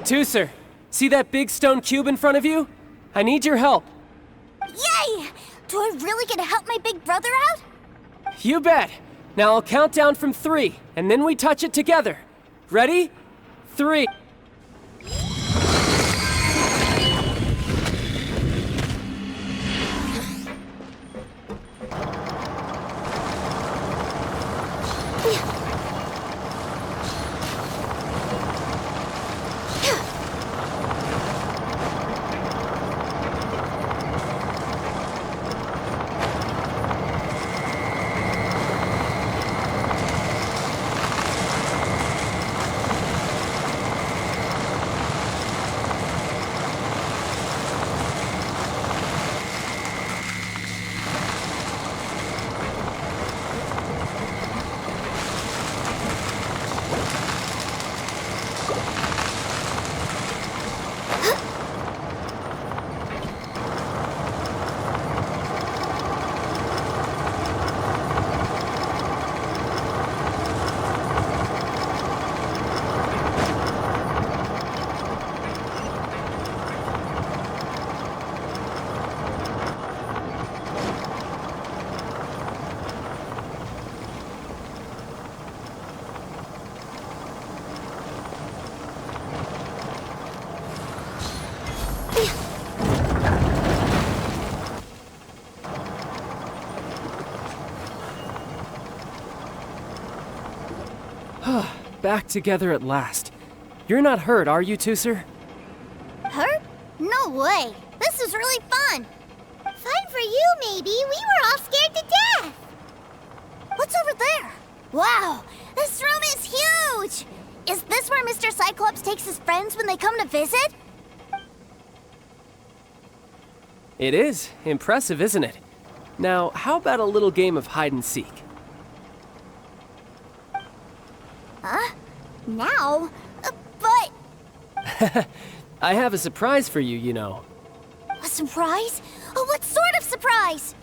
Teucer, see that big stone cube in front of you? I need your help. Yay! Do I really get to help my big brother out? You bet. Now I'll count down from 3, and then we touch it together. Ready? 3. Back together at last. You're not hurt, are you, Teucer? Hurt? No way. This is really fun. Fun for you, maybe. We were all scared to death. What's over there? Wow, this room is huge. Is this where Mr. Cyclops takes his friends when they come to visit? It is. Impressive, isn't it? Now, how about a little game of hide and seek? Huh? Now? But... I have a surprise for you, you know. A surprise? Oh, what sort of surprise?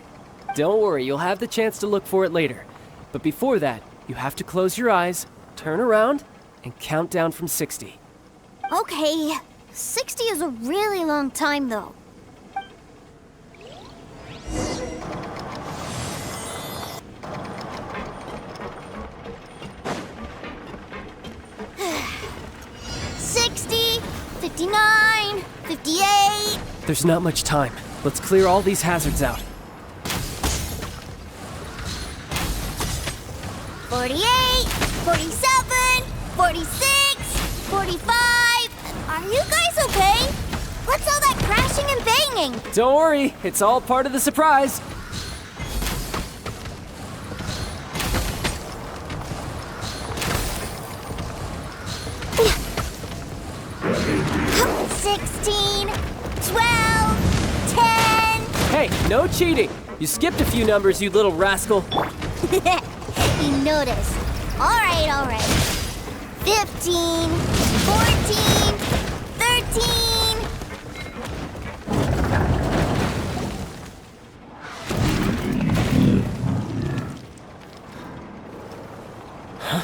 Don't worry, you'll have the chance to look for it later. But before that, you have to close your eyes, turn around, and count down from 60. Okay. 60 is a really long time, though. $59, $58. There's not much time. Let's clear all these hazards out. 48, 47, 46, 45. Are you guys okay? What's all that crashing and banging? Don't worry, it's all part of the surprise. 16, 12, 10. Hey, no cheating. You skipped a few numbers, you little rascal. You noticed. All right. 15, 14, 13. Huh?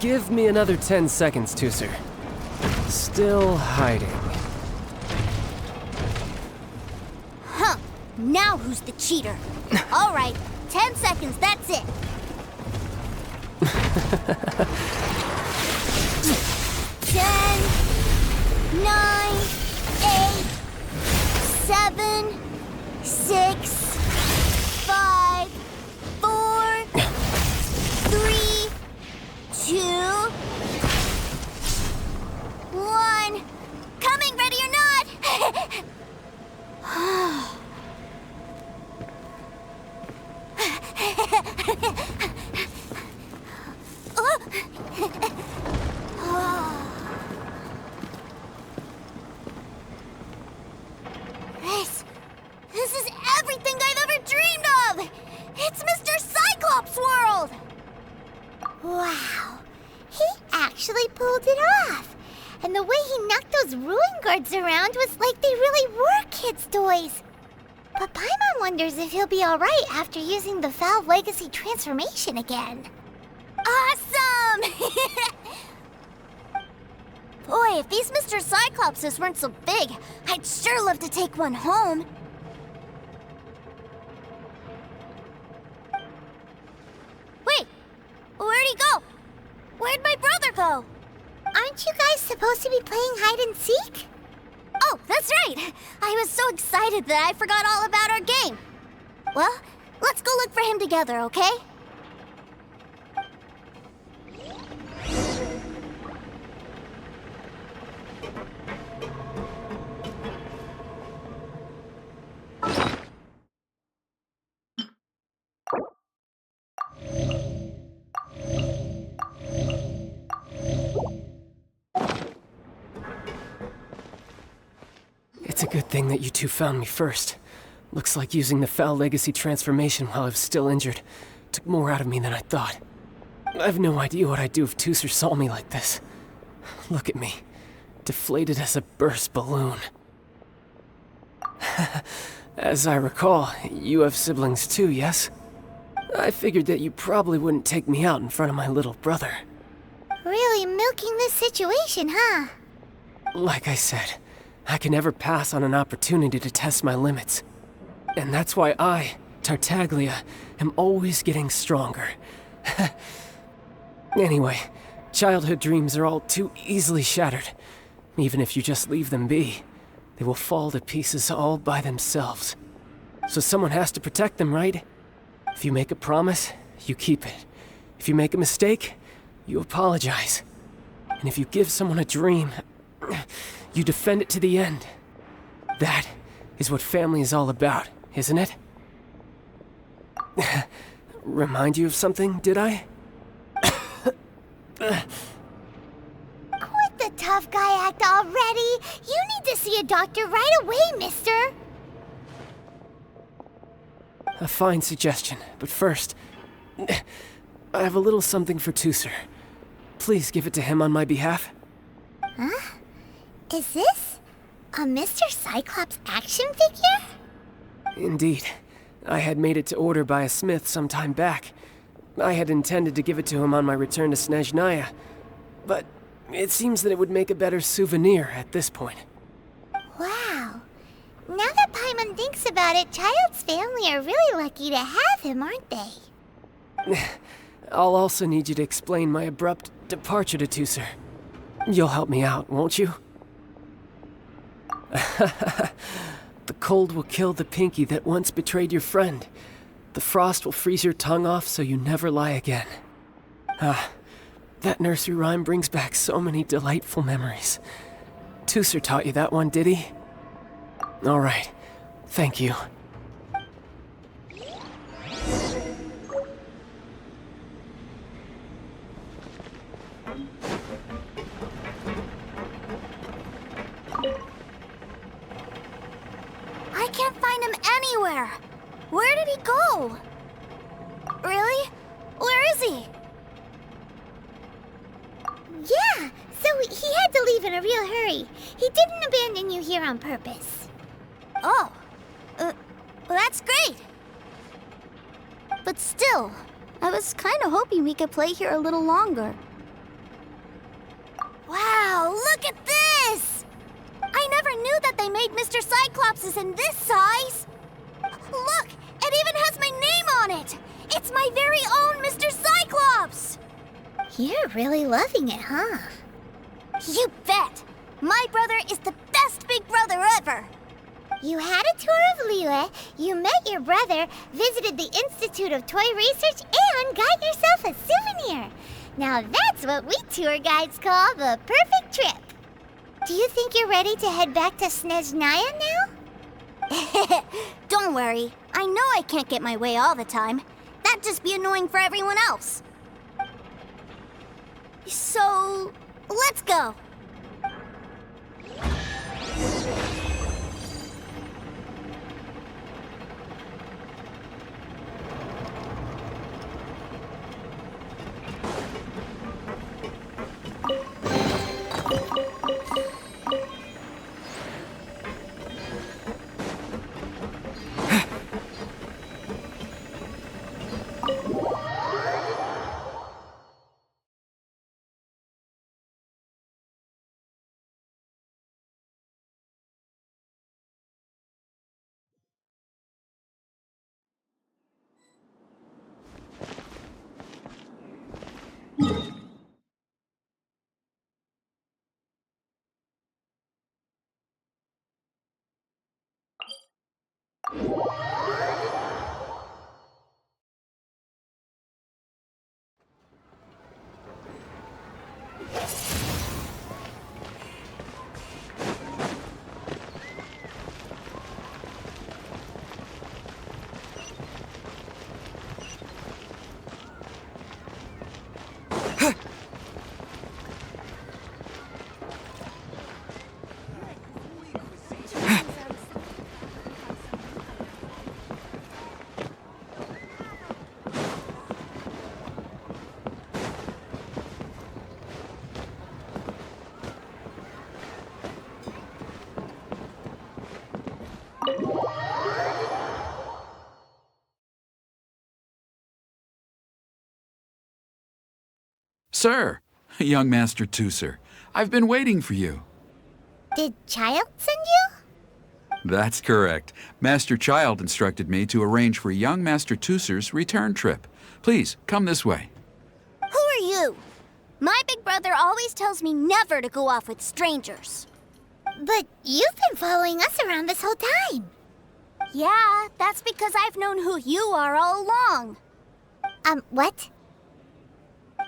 Give me another 10 seconds, Tooser. Still hiding. Huh. Now who's the cheater? All right, 10 seconds, that's it. 10, 9, 8, 7, 6, 5, 4, 3, 2, 1. Coming, ready or not? This is everything I've ever dreamed of! It's Mr. Cyclops' world! Wow, he actually pulled it off. And the way he knocked those ruin guards around was like they really were kids' toys. But Paimon wonders if he'll be alright after using the Valve Legacy transformation again. Awesome! Boy, if these Mr. Cyclopses weren't so big, I'd sure love to take one home. Wait, where'd he go? Where'd my brother go? Aren't you guys supposed to be playing hide and seek? Oh, that's right! I was so excited that I forgot all about our game. Well, let's go look for him together, okay? It's a good thing that you two found me first. Looks like using the Foul Legacy transformation while I was still injured took more out of me than I thought. I have no idea what I'd do if Tooser saw me like this. Look at me, deflated as a burst balloon. As I recall, you have siblings too, yes? I figured that you probably wouldn't take me out in front of my little brother. Really milking this situation, huh? Like I said, I can never pass on an opportunity to test my limits. And that's why I, Tartaglia, am always getting stronger. Anyway, childhood dreams are all too easily shattered. Even if you just leave them be, they will fall to pieces all by themselves. So someone has to protect them, right? If you make a promise, you keep it. If you make a mistake, you apologize. And if you give someone a dream, you defend it to the end. That is what family is all about, isn't it? Remind you of something, did I? Quit the tough guy act already! You need to see a doctor right away, mister! A fine suggestion, but first, I have a little something for Tooser. Please give it to him on my behalf. Huh? Is this a Mr. Cyclops action figure? Indeed. I had made it to order by a smith some time back. I had intended to give it to him on my return to Snezhnaya, but it seems that it would make a better souvenir at this point. Wow. Now that Paimon thinks about it, Child's family are really lucky to have him, aren't they? I'll also need you to explain my abrupt departure to Tooser. You'll help me out, won't you? The cold will kill the pinky that once betrayed your friend. The frost will freeze your tongue off so you never lie again. Ah, that nursery rhyme brings back so many delightful memories. Tooser taught you that one, did he? All right, thank you. I can't find him anywhere. Where did he go? Really? Where is he? Yeah, so he had to leave in a real hurry. He didn't abandon you here on purpose. Oh, well, that's great. But still, I was kind of hoping we could play here a little longer. Wow, look at this! I never knew that they made Mr. Cyclops in this size. Look, it even has my name on it. It's my very own Mr. Cyclops! You're really loving it, huh? You bet! My brother is the best big brother ever! You had a tour of Liyue, you met your brother, visited the Institute of Toy Research, and got yourself a souvenir. Now that's what we tour guides call the perfect trip. Do you think you're ready to head back to Snezhnaya now? Don't worry. I know I can't get my way all the time. That'd just be annoying for everyone else. So, let's go. Sir, young Master Tooser, I've been waiting for you. Did Child send you? That's correct. Master Child instructed me to arrange for young Master Tooser's return trip. Please, come this way. Who are you? My big brother always tells me never to go off with strangers. But you've been following us around this whole time. Yeah, that's because I've known who you are all along. What?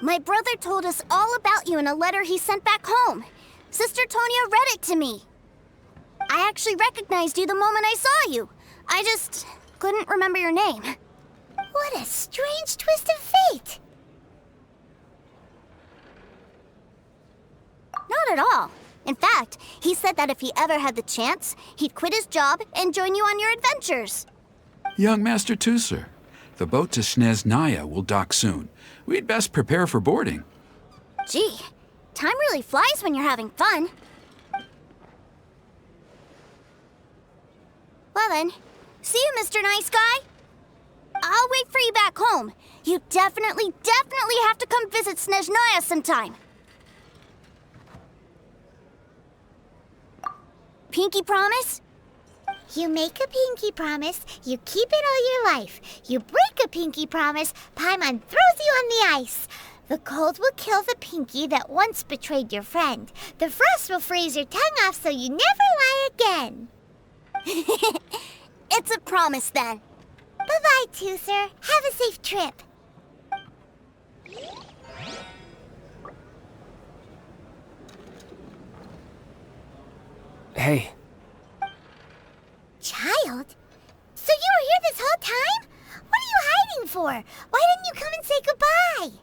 My brother told us all about you in a letter he sent back home. Sister Tonya read it to me. I actually recognized you the moment I saw you. I just couldn't remember your name. What a strange twist of fate. Not at all. In fact, he said that if he ever had the chance, he'd quit his job and join you on your adventures. Young Master Tooser, the boat to Snezhnaya will dock soon. We'd best prepare for boarding. Gee, time really flies when you're having fun. Well then, see you, Mr. Nice Guy. I'll wait for you back home. You definitely have to come visit Snezhnaya sometime. Pinky promise? You make a pinky promise, you keep it all your life. You break a pinky promise, Paimon throws you on the ice. The cold will kill the pinky that once betrayed your friend. The frost will freeze your tongue off so you never lie again. It's a promise then. Bye-bye, Tooser. Have a safe trip. Hey, Child? So you were here this whole time? What are you hiding for? Why didn't you come and say goodbye?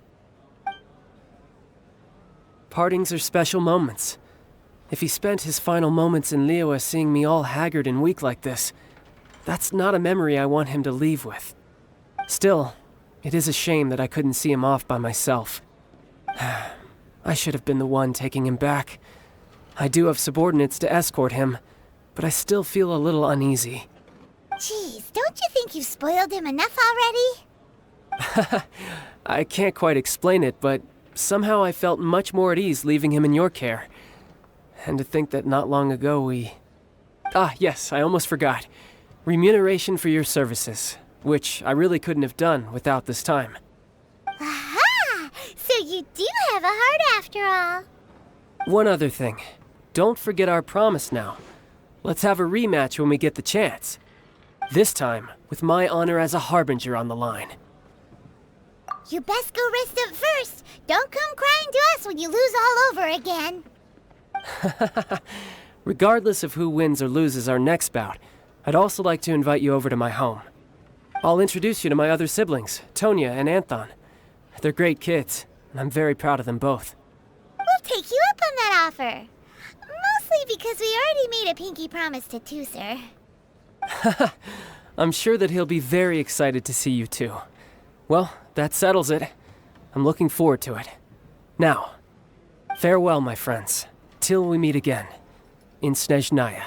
partings are special moments. If he spent his final moments in Liyue seeing me all haggard and weak like this, that's not a memory I want him to leave with. Still, it is a shame that I couldn't see him off by myself. I should have been the one taking him back. I do have subordinates to escort him, but I still feel a little uneasy. Jeez, don't you think you've spoiled him enough already? I can't quite explain it, but somehow I felt much more at ease leaving him in your care. And to think that not long ago we... Ah, yes, I almost forgot. Remuneration for your services, which I really couldn't have done without this time. Aha! So you do have a heart after all. One other thing. Don't forget our promise now. Let's have a rematch when we get the chance. This time, with my honor as a harbinger on the line. You best go rest up first. Don't come crying to us when you lose all over again. Regardless of who wins or loses our next bout, I'd also like to invite you over to my home. I'll introduce you to my other siblings, Tonya and Anthon. They're great kids, and I'm very proud of them both. We'll take you up on that offer. Mostly because we already made a pinky promise to Tooser. I'm sure that he'll be very excited to see you too. Well, that settles it. I'm looking forward to it. Now, farewell, my friends, till we meet again in Snezhnaya.